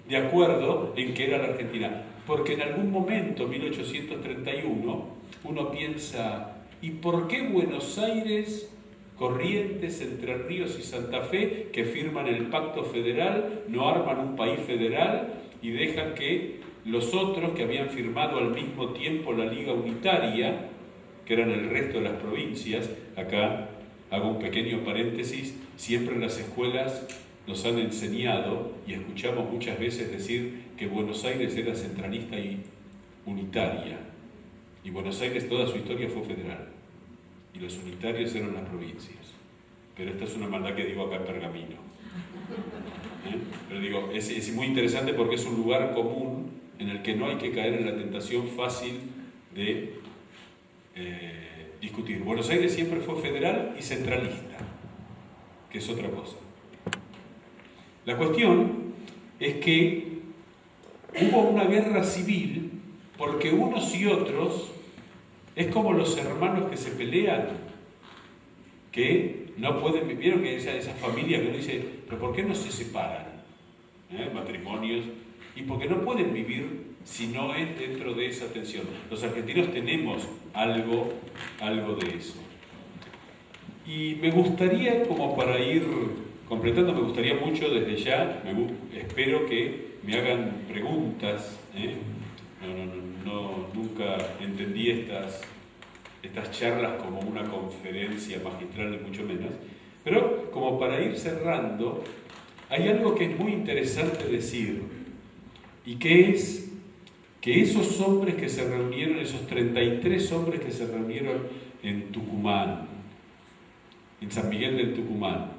de acuerdo en que era la Argentina, porque en algún momento, 1831, uno piensa, ¿y por qué Buenos Aires, Corrientes, Entre Ríos y Santa Fe, que firman el Pacto Federal, no arman un país federal y dejan que los otros que habían firmado al mismo tiempo la Liga Unitaria, que eran el resto de las provincias? Acá hago un pequeño paréntesis, siempre en las escuelas nos han enseñado y escuchamos muchas veces decir que Buenos Aires era centralista y unitaria, y Buenos Aires toda su historia fue federal, y los unitarios eran las provincias. Pero esta es una maldad que digo acá en Pergamino. Pero digo, es muy interesante porque es un lugar común en el que no hay que caer en la tentación fácil de discutir. Buenos Aires siempre fue federal y centralista, que es otra cosa. La cuestión es que hubo una guerra civil porque unos y otros es como los hermanos que se pelean, que no pueden vivir. Vieron que esas familias que uno dice, pero ¿por qué no se separan? Matrimonios, y porque no pueden vivir si no es dentro de esa tensión. Los argentinos tenemos algo de eso. Y me gustaría, como para ir completando, me gustaría mucho desde ya, espero que me hagan preguntas. Nunca entendí estas charlas como una conferencia magistral, ni mucho menos. Pero como para ir cerrando, hay algo que es muy interesante decir, y que es que esos hombres que se reunieron, esos 33 hombres que se reunieron en Tucumán, en San Miguel del Tucumán,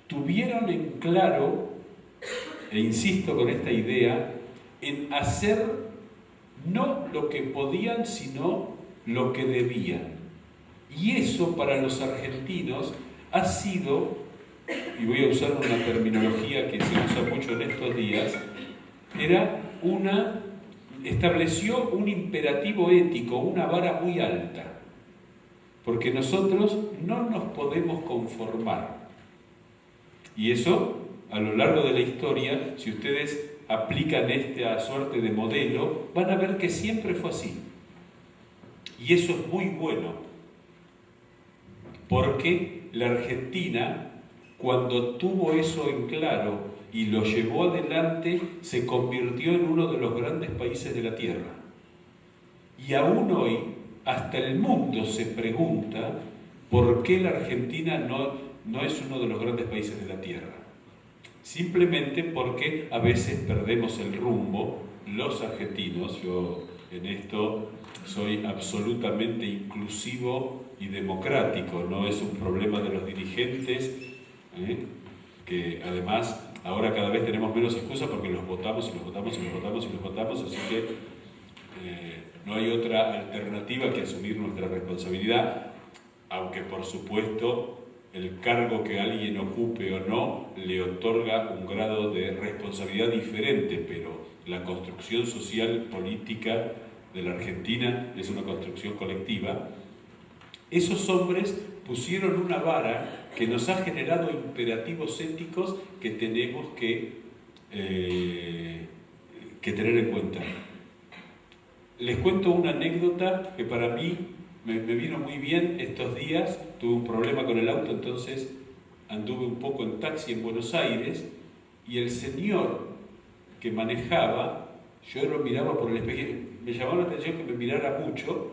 tuvieron en claro, e insisto con esta idea, en hacer no lo que podían, sino lo que debían. Y eso para los argentinos ha sido, y voy a usar una terminología que se usa mucho en estos días, estableció un imperativo ético, una vara muy alta, porque nosotros no nos podemos conformar. Y eso, a lo largo de la historia, si ustedes aplican esta suerte de modelo, van a ver que siempre fue así. Y eso es muy bueno, porque la Argentina, cuando tuvo eso en claro y lo llevó adelante, se convirtió en uno de los grandes países de la Tierra. Y aún hoy, hasta el mundo se pregunta por qué la Argentina no es uno de los grandes países de la Tierra. Simplemente porque a veces perdemos el rumbo, los argentinos. Yo en esto soy absolutamente inclusivo y democrático, no es un problema de los dirigentes, que además ahora cada vez tenemos menos excusas porque los votamos y los votamos y los votamos y los votamos, así que no hay otra alternativa que asumir nuestra responsabilidad, aunque por supuesto el cargo que alguien ocupe o no le otorga un grado de responsabilidad diferente, pero la construcción social política de la Argentina es una construcción colectiva. Esos hombres pusieron una vara que nos ha generado imperativos éticos que tenemos que tener en cuenta. Les cuento una anécdota que para mí me vino muy bien estos días. Tuve un problema con el auto, entonces anduve un poco en taxi en Buenos Aires y el señor que manejaba, yo lo miraba por el espejo, me llamaba la atención que me mirara mucho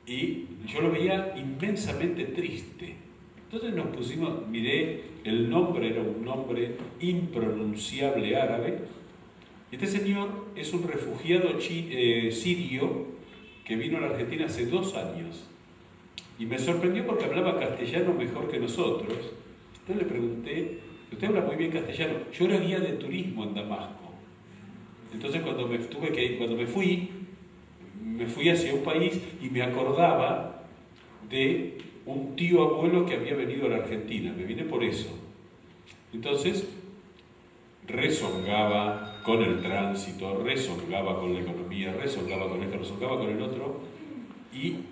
y yo lo veía inmensamente triste. Entonces nos pusimos, miré el nombre, era un nombre impronunciable árabe. Este señor es un refugiado sirio que vino a la Argentina hace 2 años y me sorprendió porque hablaba castellano mejor que nosotros. Entonces le pregunté, usted habla muy bien castellano. Yo era guía de turismo en Damasco. Entonces cuando me fui hacia un país y me acordaba de un tío abuelo que había venido a la Argentina. Me vine por eso. Entonces rezongaba con el tránsito, rezongaba con la economía, rezongaba con esto, rezongaba con el otro,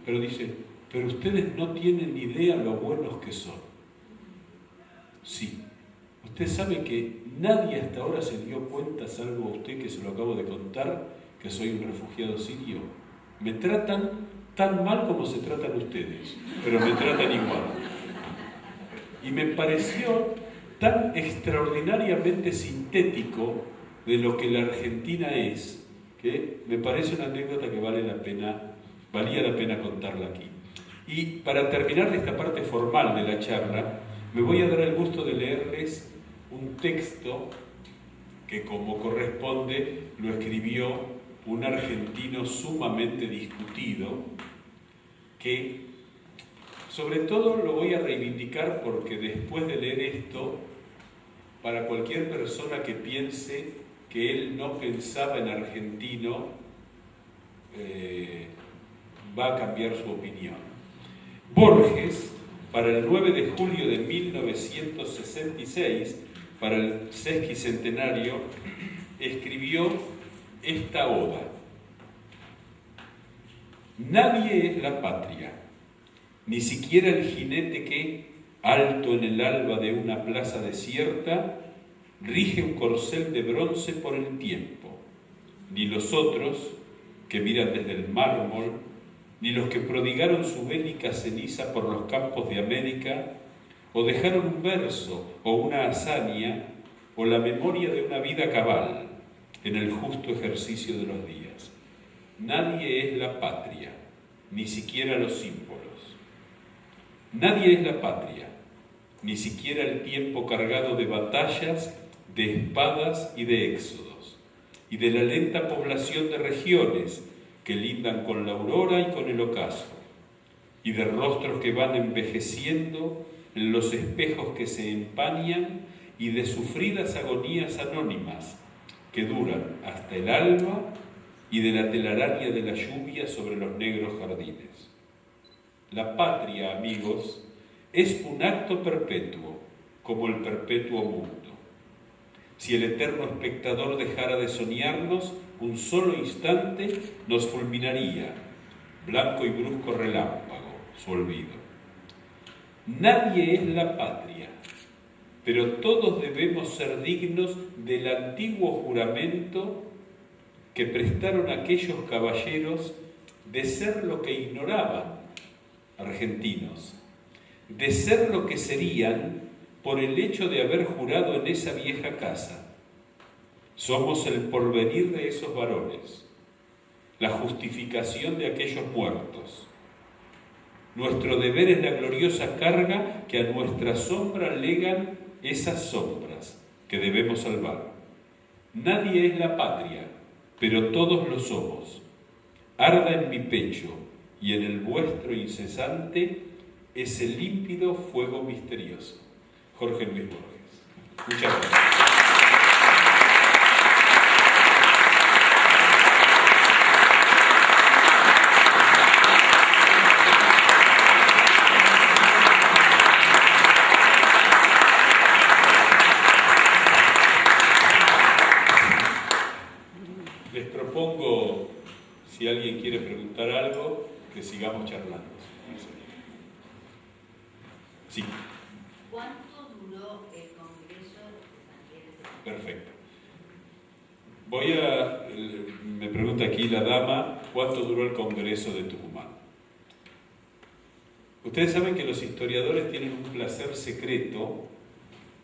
pero dice, pero ustedes no tienen ni idea lo buenos que son. Sí, usted sabe que nadie hasta ahora se dio cuenta, salvo usted que se lo acabo de contar, que soy un refugiado sirio. Me tratan tan mal como se tratan ustedes, pero me tratan igual. Y me pareció tan extraordinariamente sintético de lo que la Argentina es, que me parece una anécdota que valía la pena contarla aquí. Y para terminar esta parte formal de la charla, me voy a dar el gusto de leerles un texto que, como corresponde, lo escribió un argentino sumamente discutido, que sobre todo lo voy a reivindicar porque después de leer esto, para cualquier persona que piense que él no pensaba en argentino, va a cambiar su opinión. Borges, para el 9 de julio de 1966, para el sesquicentenario, escribió esta oda. Nadie es la patria, ni siquiera el jinete que, alto en el alba de una plaza desierta, rige un corcel de bronce por el tiempo, ni los otros que miran desde el mármol, ni los que prodigaron su bélica ceniza por los campos de América, o dejaron un verso o una hazaña, o la memoria de una vida cabal en el justo ejercicio de los días. Nadie es la patria, ni siquiera los símbolos. Nadie es la patria, ni siquiera el tiempo cargado de batallas, de espadas y de éxodos, y de la lenta población de regiones que lindan con la aurora y con el ocaso, y de rostros que van envejeciendo en los espejos que se empañan, y de sufridas agonías anónimas que duran hasta el alba, y de la telaraña de la lluvia sobre los negros jardines. La patria, amigos, es un acto perpetuo, como el perpetuo mundo. Si el eterno espectador dejara de soñarnos un solo instante, nos fulminaría, blanco y brusco relámpago, su olvido. Nadie es la patria, pero todos debemos ser dignos del antiguo juramento que prestaron aquellos caballeros de ser lo que ignoraban, argentinos, de ser lo que serían por el hecho de haber jurado en esa vieja casa. Somos el porvenir de esos varones, la justificación de aquellos muertos. Nuestro deber es la gloriosa carga que a nuestra sombra legan esas sombras que debemos salvar. Nadie es la patria, pero todos lo somos. Arda en mi pecho y en el vuestro incesante ese límpido fuego misterioso. Jorge Luis Borges. Muchas gracias. sigamos charlando. Sí. ¿Cuánto duró el Congreso de San Miguel de Tucumán? Perfecto. Me pregunta aquí la dama, ¿cuánto duró el Congreso de Tucumán? Ustedes saben que los historiadores tienen un placer secreto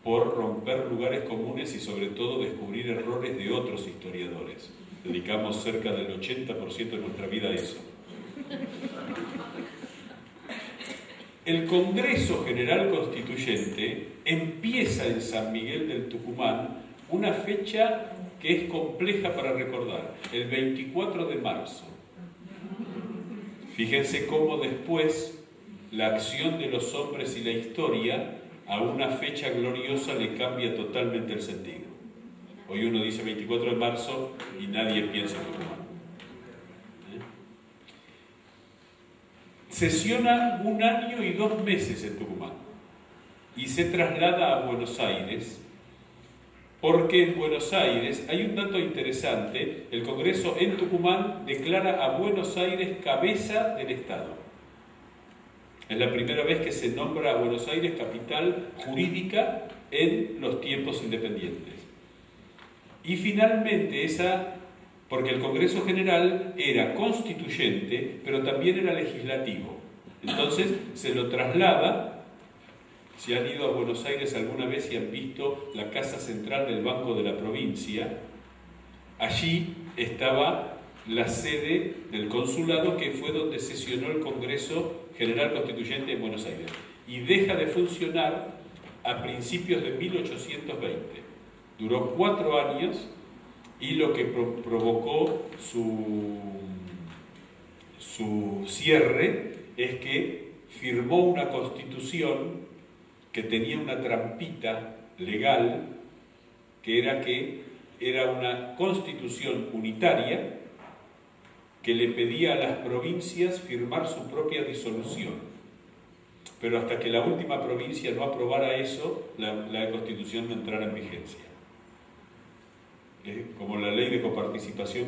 por romper lugares comunes y sobre todo descubrir errores de otros historiadores. Dedicamos cerca del 80% de nuestra vida a eso. El Congreso General Constituyente empieza en San Miguel del Tucumán, una fecha que es compleja para recordar, el 24 de marzo. Fíjense cómo después la acción de los hombres y la historia a una fecha gloriosa le cambia totalmente el sentido. Hoy uno dice 24 de marzo y nadie piensa en Tucumán. Sesiona 1 año y 2 meses en Tucumán y se traslada a Buenos Aires, porque en Buenos Aires hay un dato interesante: el Congreso en Tucumán declara a Buenos Aires cabeza del Estado. Es la primera vez que se nombra a Buenos Aires capital jurídica en los tiempos independientes. Y finalmente porque el Congreso General era constituyente, pero también era legislativo. Entonces se lo traslada. Si han ido a Buenos Aires alguna vez y han visto la casa central del Banco de la Provincia, allí estaba la sede del consulado, que fue donde sesionó el Congreso General Constituyente en Buenos Aires. Y deja de funcionar a principios de 1820. Duró 4 años y lo que provocó su cierre es que firmó una constitución que tenía una trampita legal, que era una constitución unitaria que le pedía a las provincias firmar su propia disolución. Pero hasta que la última provincia no aprobara eso, la constitución no entrara en vigencia. Como la ley de coparticipación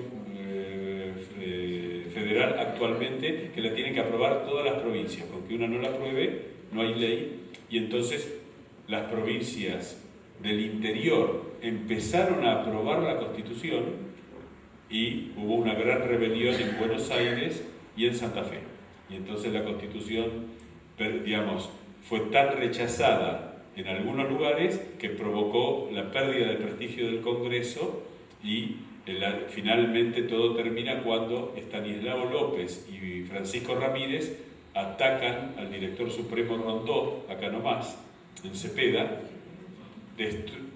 federal actualmente, que la tienen que aprobar todas las provincias, porque una no la apruebe, no hay ley. Y entonces las provincias del interior empezaron a aprobar la Constitución y hubo una gran rebelión en Buenos Aires y en Santa Fe. Y entonces la Constitución, digamos, fue tan rechazada en algunos lugares que provocó la pérdida de prestigio del Congreso y finalmente todo termina cuando Estanislao López y Francisco Ramírez atacan al director supremo Rondó, acá nomás, en Cepeda,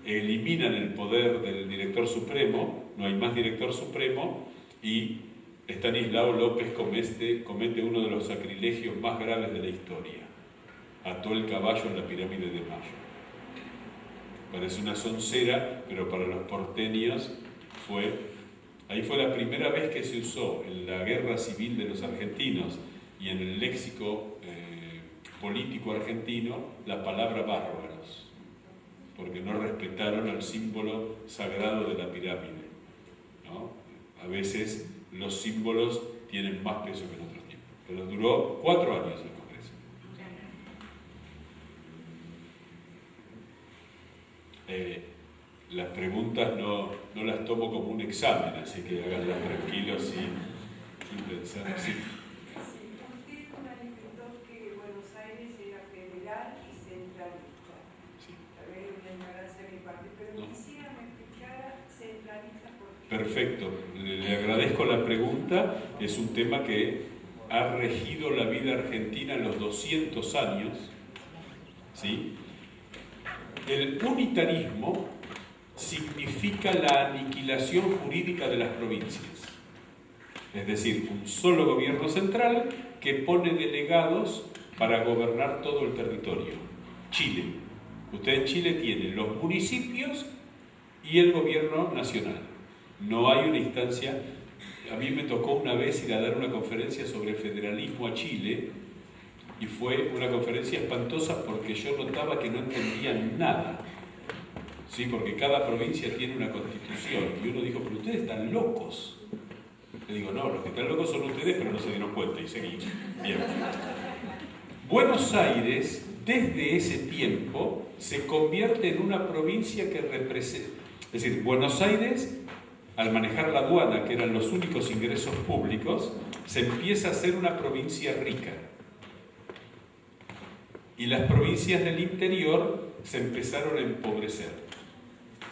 eliminan el poder del director supremo, no hay más director supremo, y Estanislao López comete uno de los sacrilegios más graves de la historia. Ató el caballo en la pirámide de Mayo. Parece una soncera, pero para los porteños ahí fue la primera vez que se usó en la guerra civil de los argentinos y en el léxico político argentino la palabra bárbaros, porque no respetaron al símbolo sagrado de la pirámide, ¿no? A veces los símbolos tienen más peso que en otros tiempos, pero duró 4 años el Congreso. Las preguntas no las tomo como un examen, así que háganlas tranquilos y sin pensar. Sí. Usted manifestó que Buenos Aires era federal y centralista. Sí. Tal vez una ignorancia de mi parte, pero No. quisiera me explicara centralista por qué. Perfecto, le agradezco la pregunta. Es un tema que ha regido la vida argentina en los 200 años, ¿sí? El unitarismo significa la aniquilación jurídica de las provincias, es decir, un solo gobierno central que pone delegados para gobernar todo el territorio. Chile. Usted en Chile tiene los municipios y el gobierno nacional. No hay una instancia. A mí me tocó una vez ir a dar una conferencia sobre federalismo a Chile y fue una conferencia espantosa porque yo notaba que no entendían nada. Sí, porque cada provincia tiene una constitución y uno dijo, pero ustedes están locos. Le digo, no, los que están locos son ustedes, pero no se dieron cuenta, y seguí. Bien. Buenos Aires, desde ese tiempo, se convierte en una provincia que representa... Es decir, Buenos Aires, al manejar la aduana, que eran los únicos ingresos públicos, se empieza a ser una provincia rica. Y las provincias del interior se empezaron a empobrecer,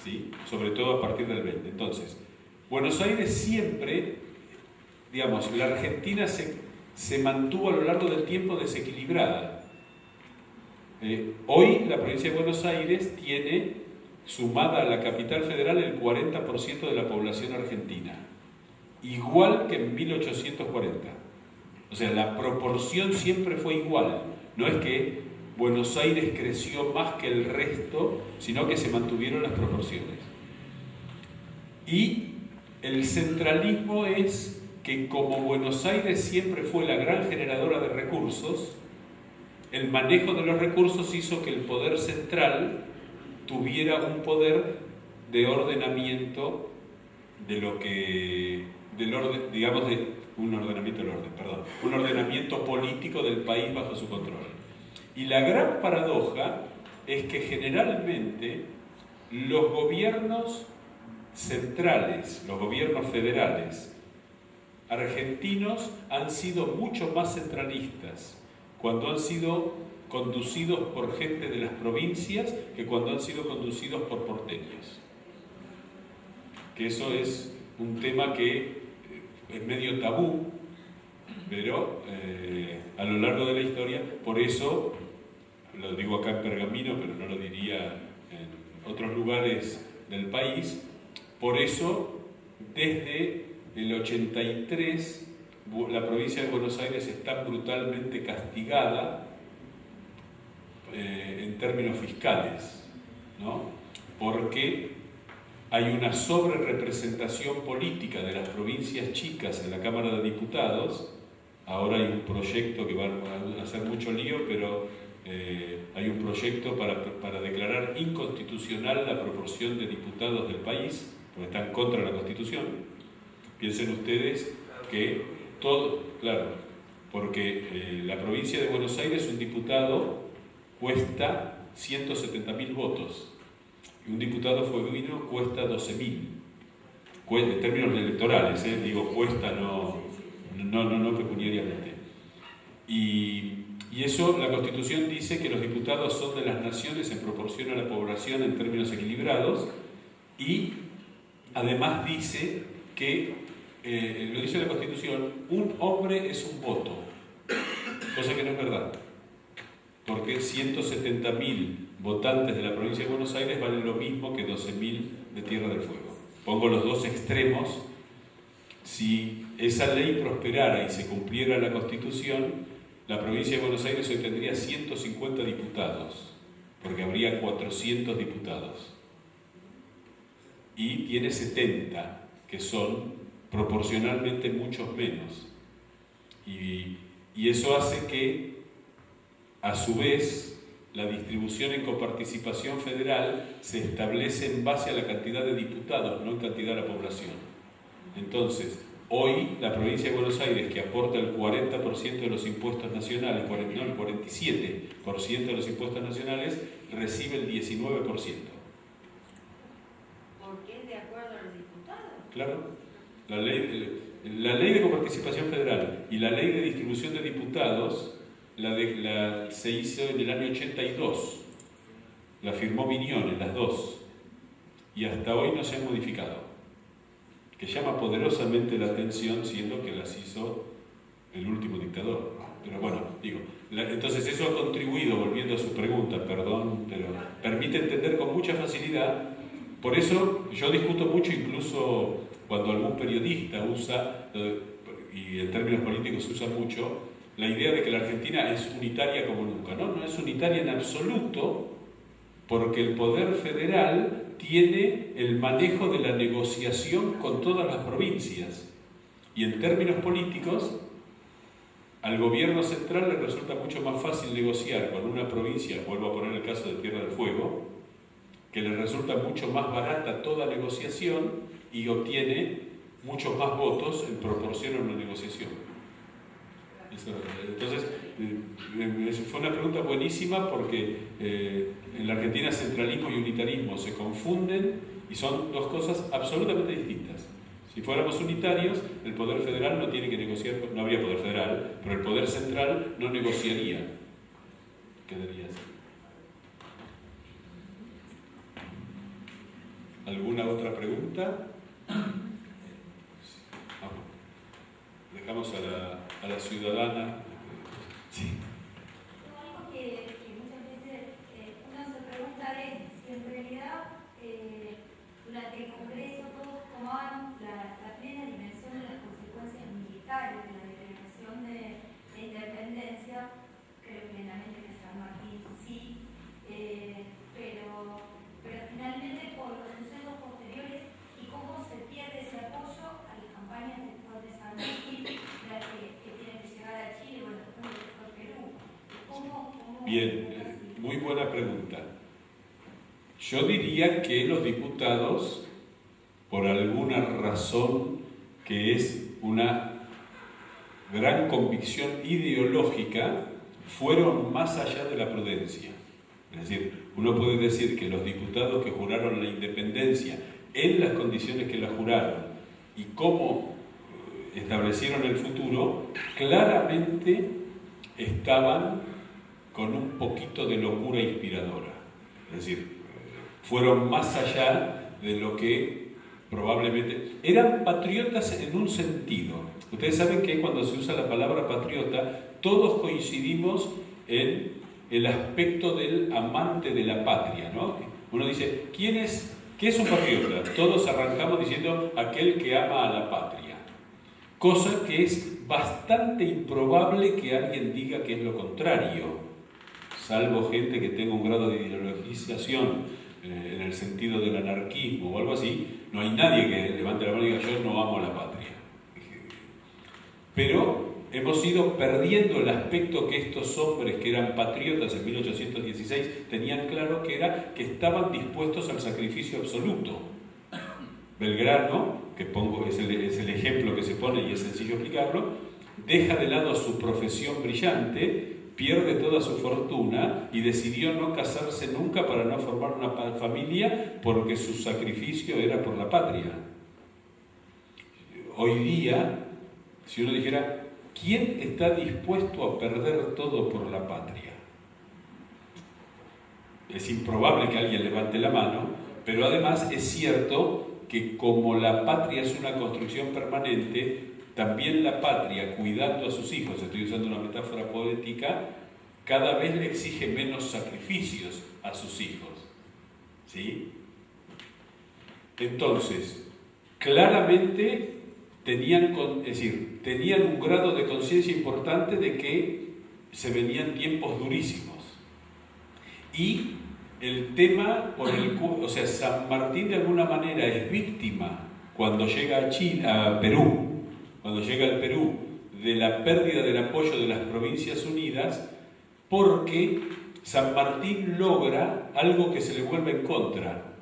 ¿sí? Sobre todo a partir del 20. Entonces, Buenos Aires siempre, digamos, la Argentina se mantuvo a lo largo del tiempo desequilibrada. Hoy la provincia de Buenos Aires tiene, sumada a la capital federal, el 40% de la población argentina, igual que en 1840. O sea, la proporción siempre fue igual. No es que Buenos Aires creció más que el resto, sino que se mantuvieron las proporciones. Y el centralismo es que, como Buenos Aires siempre fue la gran generadora de recursos, el manejo de los recursos hizo que el poder central tuviera un poder de ordenamiento de lo que, del orden, digamos, de un ordenamiento del orden, perdón, un ordenamiento político del país bajo su control. Y la gran paradoja es que generalmente los gobiernos centrales, los gobiernos federales argentinos han sido mucho más centralistas cuando han sido conducidos por gente de las provincias que cuando han sido conducidos por porteños. Que eso es un tema que es medio tabú, pero a lo largo de la historia, por eso, lo digo acá en Pergamino, pero no lo diría en otros lugares del país, por eso desde el 83 la provincia de Buenos Aires está brutalmente castigada en términos fiscales, ¿no? Porque hay una sobrerepresentación política de las provincias chicas en la Cámara de Diputados. Ahora hay un proyecto que va a hacer mucho lío, pero hay un proyecto para declarar inconstitucional la proporción de diputados del país, porque están contra la Constitución. Piensen ustedes que todo, claro, porque la provincia de Buenos Aires, un diputado cuesta 170.000 votos y un diputado fueguino cuesta 12.000 en términos electorales, digo cuesta, no pecuniariamente. Y eso, la Constitución dice que los diputados son de las naciones en proporción a la población en términos equilibrados, y además dice que, lo dice la Constitución, un hombre es un voto, cosa que no es verdad. Porque 170.000 votantes de la provincia de Buenos Aires valen lo mismo que 12.000 de Tierra del Fuego. Pongo los dos extremos. Si esa ley prosperara y se cumpliera la Constitución, la provincia de Buenos Aires hoy tendría 150 diputados, porque habría 400 diputados. Y tiene 70, que son proporcionalmente muchos menos. Y eso hace que, a su vez, la distribución en coparticipación federal se establece en base a la cantidad de diputados, no en cantidad de la población. Entonces, hoy la provincia de Buenos Aires, que aporta el 40% de los impuestos nacionales, el 47% de los impuestos nacionales, recibe el 19%. ¿Por qué? ¿De acuerdo a los diputados? Claro, la ley de coparticipación federal y la ley de distribución de diputados se hizo en el año 82, la firmó Viñones, las dos, y hasta hoy no se han modificado, que llama poderosamente la atención, siendo que las hizo el último dictador. Pero bueno, digo, entonces eso ha contribuido, volviendo a su pregunta, perdón, pero permite entender con mucha facilidad. Por eso yo discuto mucho, incluso cuando algún periodista usa, y en términos políticos se usa mucho, la idea de que la Argentina es unitaria como nunca. No es unitaria en absoluto, porque el poder federal tiene el manejo de la negociación con todas las provincias. Y en términos políticos, al gobierno central le resulta mucho más fácil negociar con una provincia, vuelvo a poner el caso de Tierra del Fuego, que le resulta mucho más barata toda negociación y obtiene muchos más votos en proporción a una negociación. Entonces, fue una pregunta buenísima porque en la Argentina centralismo y unitarismo se confunden y son dos cosas absolutamente distintas. Si fuéramos unitarios, el poder federal no tiene que negociar, no habría poder federal, pero el poder central no negociaría. Quedaría así. ¿Alguna otra pregunta? Dejamos a la ciudadana. Sí. Algo que muchas veces uno se pregunta es si en realidad durante el Congreso todos tomaban la plena dimensión de las consecuencias militares de la declaración de independencia. Creo plenamente que San Martín sí, pero finalmente por los sucesos posteriores y cómo se pierde ese apoyo a las campañas después de San Martín, la que tienen que llegar a Chile, bueno, después de Perú. Bien, muy buena pregunta. Yo diría que los diputados, por alguna razón que es una gran convicción ideológica, fueron más allá de la prudencia. Es decir, uno puede decir que los diputados que juraron la independencia en las condiciones que la juraron y cómo establecieron el futuro, claramente estaban con un poquito de locura inspiradora. Es decir, fueron más allá de lo que probablemente... Eran patriotas en un sentido. Ustedes saben que cuando se usa la palabra patriota, todos coincidimos en el aspecto del amante de la patria, ¿no? Uno dice, ¿qué es un patriota? Todos arrancamos diciendo aquel que ama a la patria. Cosa que es bastante improbable que alguien diga que es lo contrario, salvo gente que tenga un grado de ideologización en el sentido del anarquismo o algo así. No hay nadie que levante la mano y diga yo no amo a la patria. Pero hemos ido perdiendo el aspecto que estos hombres que eran patriotas en 1816 tenían claro, que era que estaban dispuestos al sacrificio absoluto. Belgrano, que es el ejemplo que se pone y es sencillo explicarlo, deja de lado su profesión brillante, pierde toda su fortuna y decidió no casarse nunca para no formar una familia porque su sacrificio era por la patria. Hoy día, si uno dijera, ¿quién está dispuesto a perder todo por la patria? Es improbable que alguien levante la mano, pero además es cierto que como la patria es una construcción permanente, también la patria, cuidando a sus hijos, estoy usando una metáfora poética, cada vez le exige menos sacrificios a sus hijos. ¿Sí? Entonces, claramente tenían un grado de conciencia importante de que se venían tiempos durísimos. Y el tema San Martín de alguna manera es víctima cuando llega a Perú, cuando llega al Perú, de la pérdida del apoyo de las Provincias Unidas, porque San Martín logra algo que se le vuelve en contra: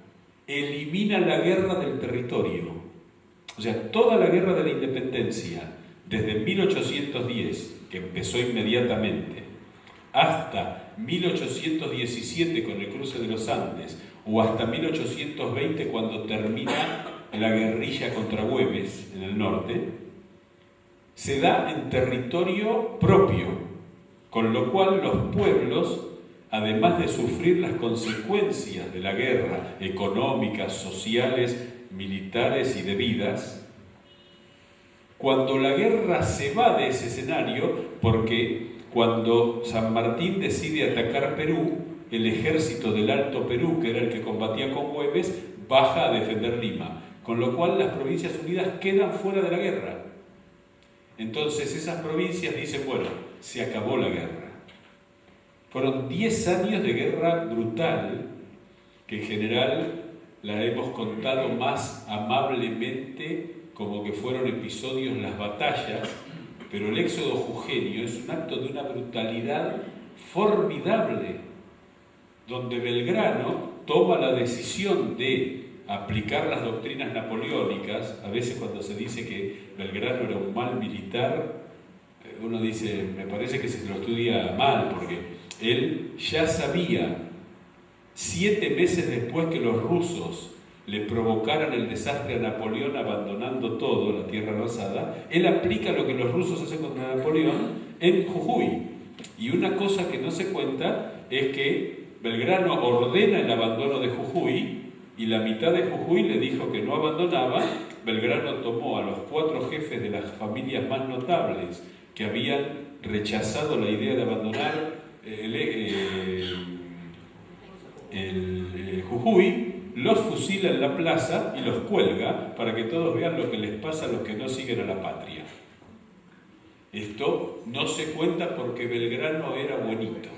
elimina la guerra del territorio. O sea, toda la guerra de la independencia, desde 1810, que empezó inmediatamente, hasta 1817 con el cruce de los Andes, o hasta 1820 cuando termina la guerrilla contra Güemes en el norte, se da en territorio propio, con lo cual los pueblos, además de sufrir las consecuencias de la guerra, económicas, sociales, militares y de vidas, cuando la guerra se va de ese escenario, porque cuando San Martín decide atacar Perú, el ejército del Alto Perú, que era el que combatía con Güemes, baja a defender Lima, con lo cual las Provincias Unidas quedan fuera de la guerra. Entonces esas provincias dicen, bueno, se acabó la guerra. Fueron 10 años de guerra brutal, que en general la hemos contado más amablemente como que fueron episodios en las batallas, pero el éxodo jujeño es un acto de una brutalidad formidable, donde Belgrano toma la decisión de aplicar las doctrinas napoleónicas. A veces cuando se dice que Belgrano era un mal militar, uno dice, me parece que se lo estudia mal, porque él ya sabía, 7 meses después que los rusos le provocaran el desastre a Napoleón abandonando todo, la tierra arrasada, él aplica lo que los rusos hacen contra Napoleón en Jujuy. Y una cosa que no se cuenta es que Belgrano ordena el abandono de Jujuy y la mitad de Jujuy le dijo que no abandonaba. Belgrano tomó a los 4 jefes de las familias más notables que habían rechazado la idea de abandonar Jujuy, los fusila en la plaza y los cuelga para que todos vean lo que les pasa a los que no siguen a la patria. Esto no se cuenta porque Belgrano era buenito.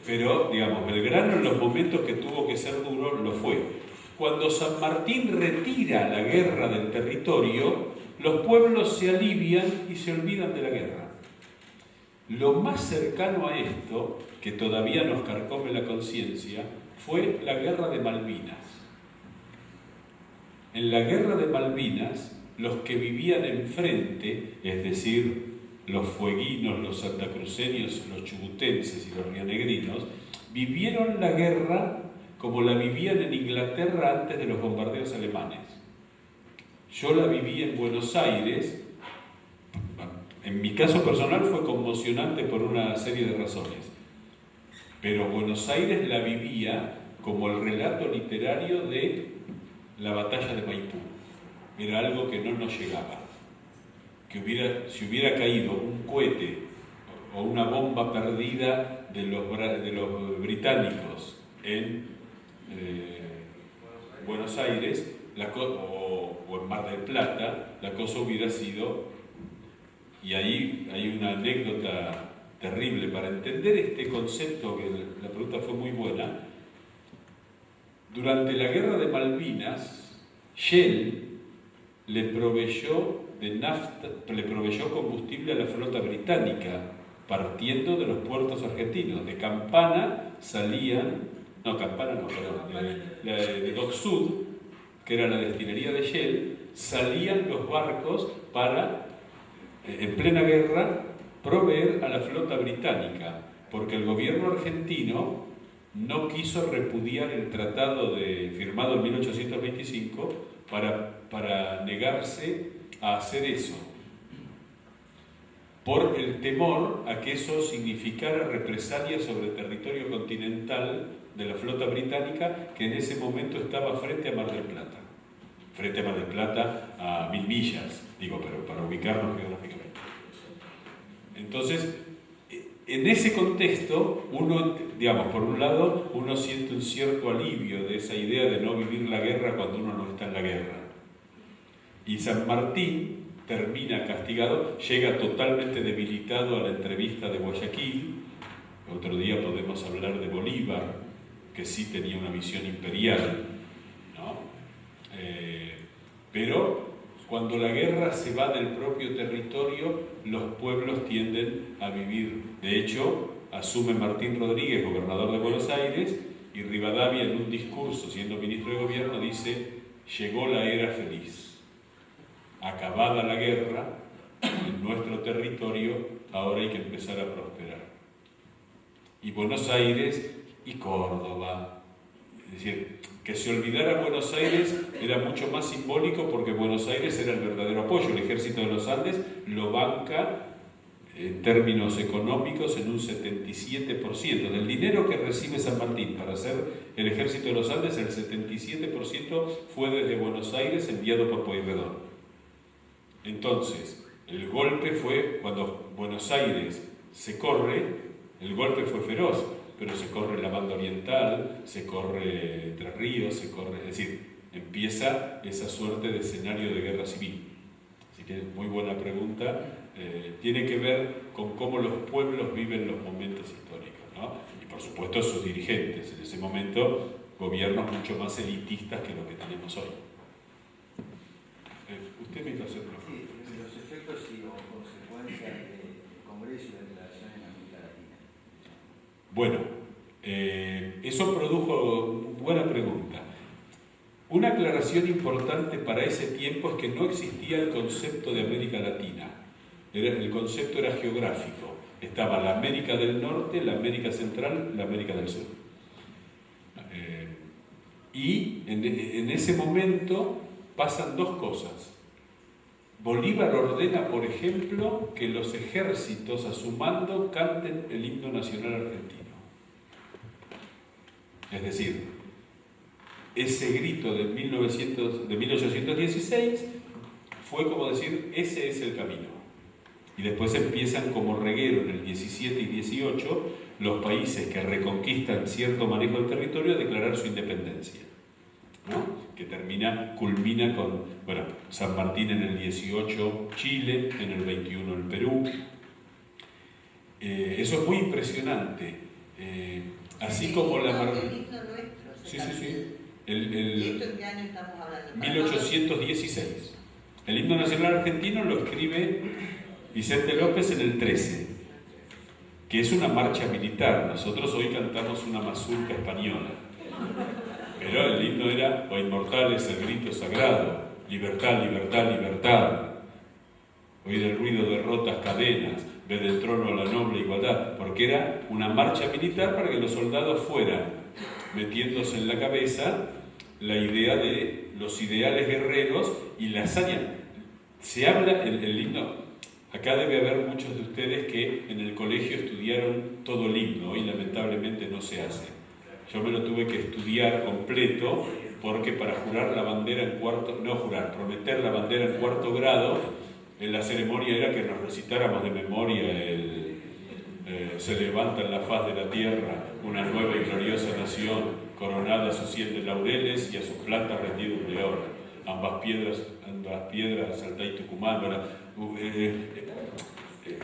Pero, digamos, Belgrano en los momentos que tuvo que ser duro lo fue. Cuando San Martín retira la guerra del territorio, los pueblos se alivian y se olvidan de la guerra. Lo más cercano a esto, que todavía nos carcome la conciencia, fue la guerra de Malvinas. En la guerra de Malvinas, los que vivían enfrente, es decir, los fueguinos, los santacruceños, los chubutenses y los rionegrinos, vivieron la guerra como la vivían en Inglaterra antes de los bombardeos alemanes. Yo la viví en Buenos Aires. En mi caso personal fue conmocionante por una serie de razones, pero Buenos Aires la vivía como el relato literario de la batalla de Maipú. Era algo que no nos llegaba. Si hubiera caído un cohete o una bomba perdida de los británicos en Buenos Aires o en Mar del Plata, la cosa hubiera sido... Y ahí hay una anécdota terrible para entender este concepto, que la pregunta fue muy buena. Durante la guerra de Malvinas, Shell le proveyó combustible a la flota británica, partiendo de los puertos argentinos. De Campana salían, de Dock Sud, que era la destilería de Shell, salían los barcos para, en plena guerra, proveer a la flota británica, porque el gobierno argentino no quiso repudiar el tratado firmado en 1825 para negarse a hacer eso, por el temor a que eso significara represalias sobre el territorio continental de la flota británica, que en ese momento estaba frente a Mar del Plata. Frente a Mar del Plata a 1000 millas, digo, pero para ubicarnos geográficamente. Entonces, en ese contexto, uno, digamos, por un lado, uno siente un cierto alivio de esa idea de no vivir la guerra cuando uno no está en la guerra. Y San Martín termina castigado, llega totalmente debilitado a la entrevista de Guayaquil. Otro día podemos hablar de Bolívar, que sí tenía una visión imperial, ¿no? Pero cuando la guerra se va del propio territorio, los pueblos tienden a vivir. De hecho, asume Martín Rodríguez, gobernador de Buenos Aires, y Rivadavia, en un discurso, siendo ministro de gobierno, dice: llegó la era feliz. Acabada la guerra, en nuestro territorio, ahora hay que empezar a prosperar. Y Buenos Aires y Córdoba. Es decir, que se olvidara Buenos Aires era mucho más simbólico, porque Buenos Aires era el verdadero apoyo. El Ejército de los Andes lo banca en términos económicos en un 77%. Del dinero que recibe San Martín para hacer el Ejército de los Andes, el 77% fue desde Buenos Aires, enviado por Pueyrredón. Entonces, el golpe fue, cuando Buenos Aires se corre, el golpe fue feroz, pero se corre la banda oriental, se corre Entre Ríos, se corre, es decir, empieza esa suerte de escenario de guerra civil. Así que muy buena pregunta. Tiene que ver con cómo los pueblos viven los momentos históricos, ¿no? Y por supuesto sus dirigentes, en ese momento gobiernos mucho más elitistas que lo que tenemos hoy. Usted me hizo hacer una pregunta. Sí, los efectos o consecuencias del Congreso y de la relación en América Latina. Bueno, eso produjo, buena pregunta. Una aclaración importante para ese tiempo es que no existía el concepto de América Latina. El concepto era geográfico. Estaba la América del Norte, la América Central, la América del Sur. Y en ese momento pasan dos cosas. Bolívar ordena, por ejemplo, que los ejércitos a su mando canten el himno nacional argentino. Es decir, ese grito de 1816 fue como decir, ese es el camino. Y después empiezan como reguero en el 17 y 18 los países que reconquistan cierto manejo del territorio a declarar su independencia, ¿no? Que culmina con, bueno, San Martín en el 18, Chile, en el 21 el Perú. Eso es muy impresionante. Así como la... Sí. ¿Y esto en qué año estamos hablando? 1816. El himno nacional argentino lo escribe Vicente López en el 13, que es una marcha militar. Nosotros hoy cantamos una mazurca española, pero el himno era "O inmortales el grito sagrado, libertad, libertad, libertad. Oíd el ruido de rotas cadenas, ve del trono a la noble igualdad", porque era una marcha militar para que los soldados fueran metiéndose en la cabeza la idea de los ideales guerreros y la hazaña. Se habla, el himno, acá debe haber muchos de ustedes que en el colegio estudiaron todo el himno y lamentablemente no se hace. Yo me lo tuve que estudiar completo porque para jurar la bandera en prometer la bandera en cuarto grado, en la ceremonia era que nos recitáramos de memoria se levanta en la faz de la tierra una nueva y gloriosa nación, coronada a sus 7 laureles y a sus plantas rendido un león. Ambas piedras, Salta y Tucumán. Bueno,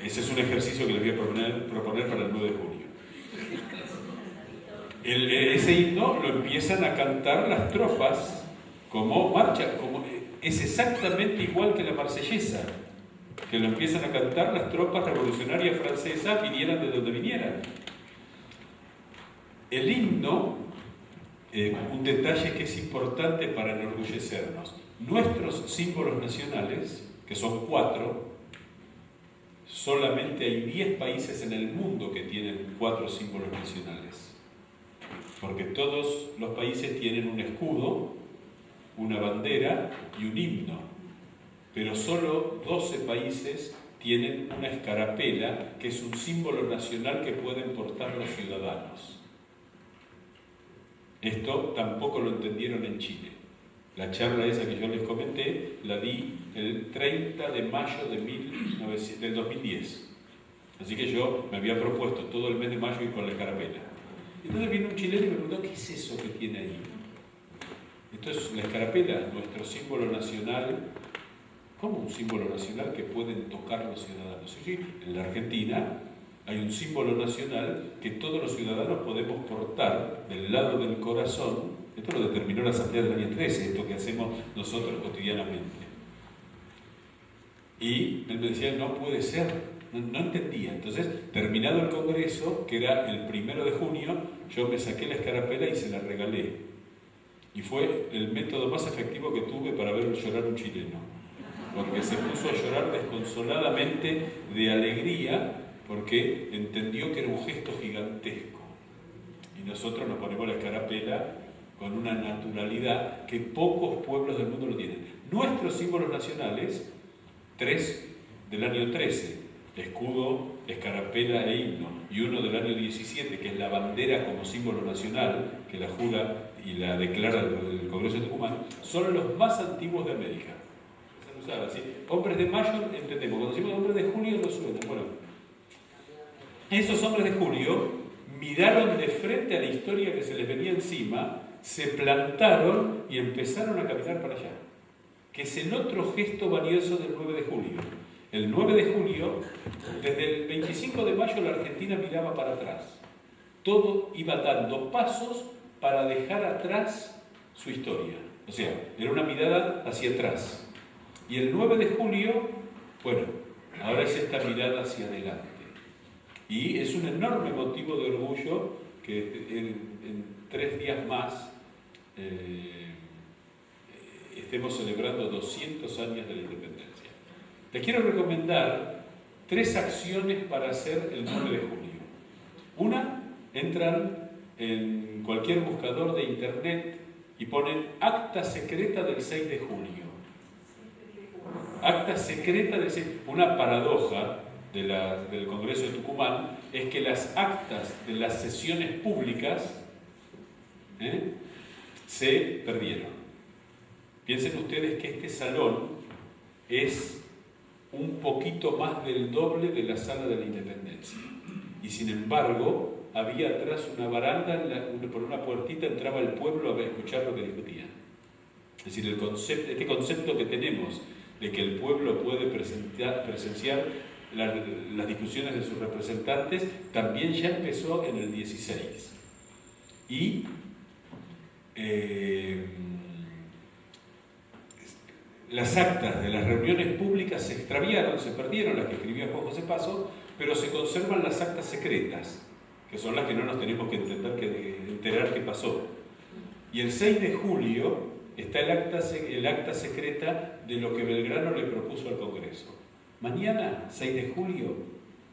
ese es un ejercicio que les voy a proponer para el 9 de junio. Ese himno lo empiezan a cantar las tropas como marcha, es exactamente igual que la marsellesa, que lo empiezan a cantar las tropas revolucionarias francesas, vinieran de donde vinieran. El himno, un detalle que es importante para enorgullecernos, nuestros símbolos nacionales, que son 4, solamente hay 10 países en el mundo que tienen 4 símbolos nacionales, porque todos los países tienen un escudo, una bandera y un himno. Pero solo 12 países tienen una escarapela, que es un símbolo nacional que pueden portar los ciudadanos. Esto tampoco lo entendieron en Chile. La charla esa que yo les comenté, la di el 30 de mayo del 2010. Así que yo me había propuesto todo el mes de mayo ir con la escarapela. Entonces vino un chileno y me preguntó, ¿qué es eso que tiene ahí? Esto es la escarapela, nuestro símbolo nacional. ¿Cómo un símbolo nacional que pueden tocar los ciudadanos? Sí, en la Argentina hay un símbolo nacional que todos los ciudadanos podemos portar del lado del corazón. Esto lo determinó la Asamblea del año 13, esto que hacemos nosotros cotidianamente. Y él me decía, no puede ser, no entendía. Entonces, terminado el Congreso, que era el 1 de junio, yo me saqué la escarapela y se la regalé. Y fue el método más efectivo que tuve para ver llorar un chileno, porque se puso a llorar desconsoladamente de alegría, porque entendió que era un gesto gigantesco. Y nosotros nos ponemos la escarapela con una naturalidad que pocos pueblos del mundo lo tienen. Nuestros símbolos nacionales, 3 del año 13, escudo, escarapela e himno, y uno del año 17, que es la bandera como símbolo nacional, que la jura y la declara el Congreso de Tucumán, son los más antiguos de América. ¿Sí? Hombres de mayo entendemos, cuando decimos hombres de julio no suena. Bueno, esos hombres de julio miraron de frente a la historia que se les venía encima, se plantaron y empezaron a caminar para allá, que es el otro gesto valioso del 9 de julio. El 9 de julio, desde el 25 de mayo la Argentina miraba para atrás, todo iba dando pasos para dejar atrás su historia, o sea, era una mirada hacia atrás. Y el 9 de julio, bueno, ahora es esta mirada hacia adelante. Y es un enorme motivo de orgullo que en 3 días más estemos celebrando 200 años de la independencia. Les quiero recomendar 3 acciones para hacer el 9 de junio. Una, entran en cualquier buscador de internet y ponen acta secreta del 6 de junio. Acta secreta del 6. Una paradoja del Congreso de Tucumán es que las actas de las sesiones públicas se perdieron. Piensen ustedes que este salón es un poquito más del doble de la Sala de la Independencia. Y sin embargo, había atrás una baranda, por una puertita entraba el pueblo a escuchar lo que discutían. Es decir, este concepto que tenemos de que el pueblo puede presenciar las discusiones de sus representantes, también ya empezó en el 16. Y las actas de las reuniones públicas se extraviaron, se perdieron, las que escribía Juan José Paso, pero se conservan las actas secretas, que son las que no nos tenemos que enterar qué pasó. Y el 6 de julio está el acta secreta de lo que Belgrano le propuso al Congreso. Mañana, 6 de julio,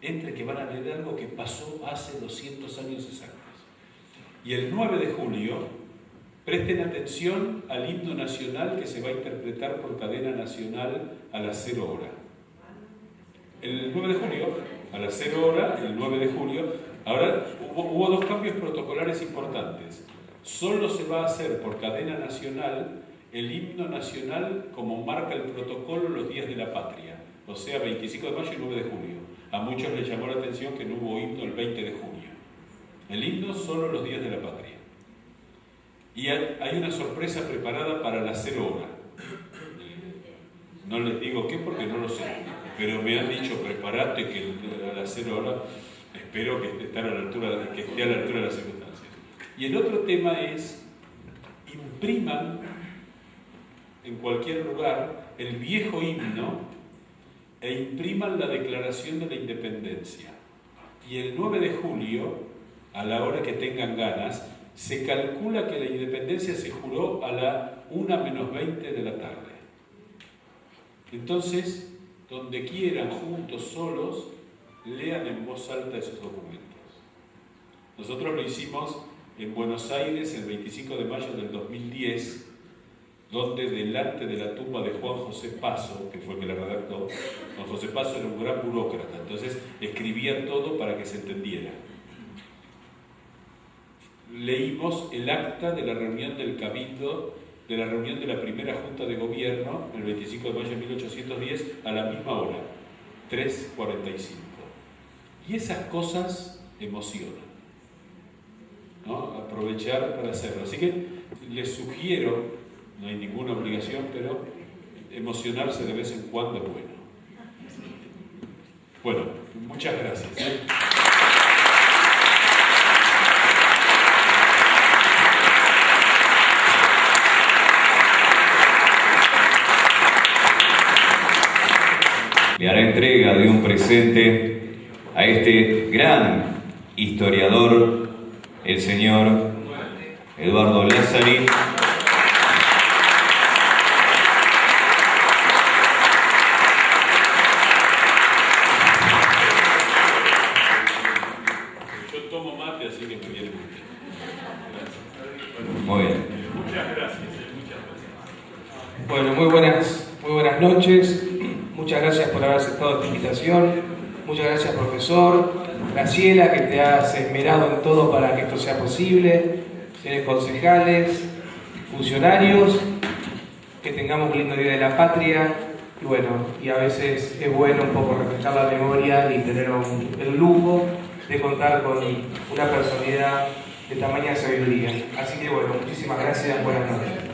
entre que van a leer algo que pasó hace 200 años exactos. Y el 9 de julio, presten atención al himno nacional que se va a interpretar por cadena nacional a las 0 horas. El 9 de julio, a las 0 horas, el 9 de julio, ahora hubo 2 cambios protocolares importantes. Solo se va a hacer por cadena nacional el himno nacional como marca el protocolo los días de la patria, o sea, 25 de mayo y 9 de julio. A muchos les llamó la atención que no hubo himno el 20 de junio. El himno solo los días de la patria. Y hay una sorpresa preparada para las 0 horas. No les digo qué porque no lo sé, pero me han dicho prepárate que a las 0 horas espero que esté a la altura de las circunstancias. Y el otro tema es, impriman en cualquier lugar el viejo himno e impriman la Declaración de la Independencia. Y el 9 de julio, a la hora que tengan ganas, se calcula que la independencia se juró a la 1:20 de la tarde. Entonces, donde quieran, juntos, solos, lean en voz alta esos documentos. Nosotros lo hicimos en Buenos Aires el 25 de mayo del 2010, donde delante de la tumba de Juan José Paso, que fue el que la redactó, Juan José Paso era un gran burócrata, entonces escribía todo para que se entendiera. Leímos el acta de la reunión del Cabildo, de la reunión de la primera Junta de Gobierno, el 25 de mayo de 1810, a la misma hora, 3:45. Y esas cosas emocionan, ¿no? Aprovechar para hacerlo. Así que les sugiero, no hay ninguna obligación, pero emocionarse de vez en cuando es bueno. Bueno, muchas gracias. Le hará entrega de un presente a este gran historiador, el señor Eduardo Lázari. Yo tomo mate, así que me viene muy bien. Gracias. Muy bien. Muchas gracias. Muchas gracias. Bueno, muy buenas noches. Muchas gracias por haber aceptado esta invitación. Muchas gracias, profesor. Graciela, que te has esmerado en todo para que esto sea posible. Señores concejales, funcionarios, que tengamos un lindo Día de la Patria. Y bueno, y a veces es bueno un poco refrescar la memoria y tener el lujo de contar con una personalidad de tamaña sabiduría. Así que bueno, muchísimas gracias. Buenas noches.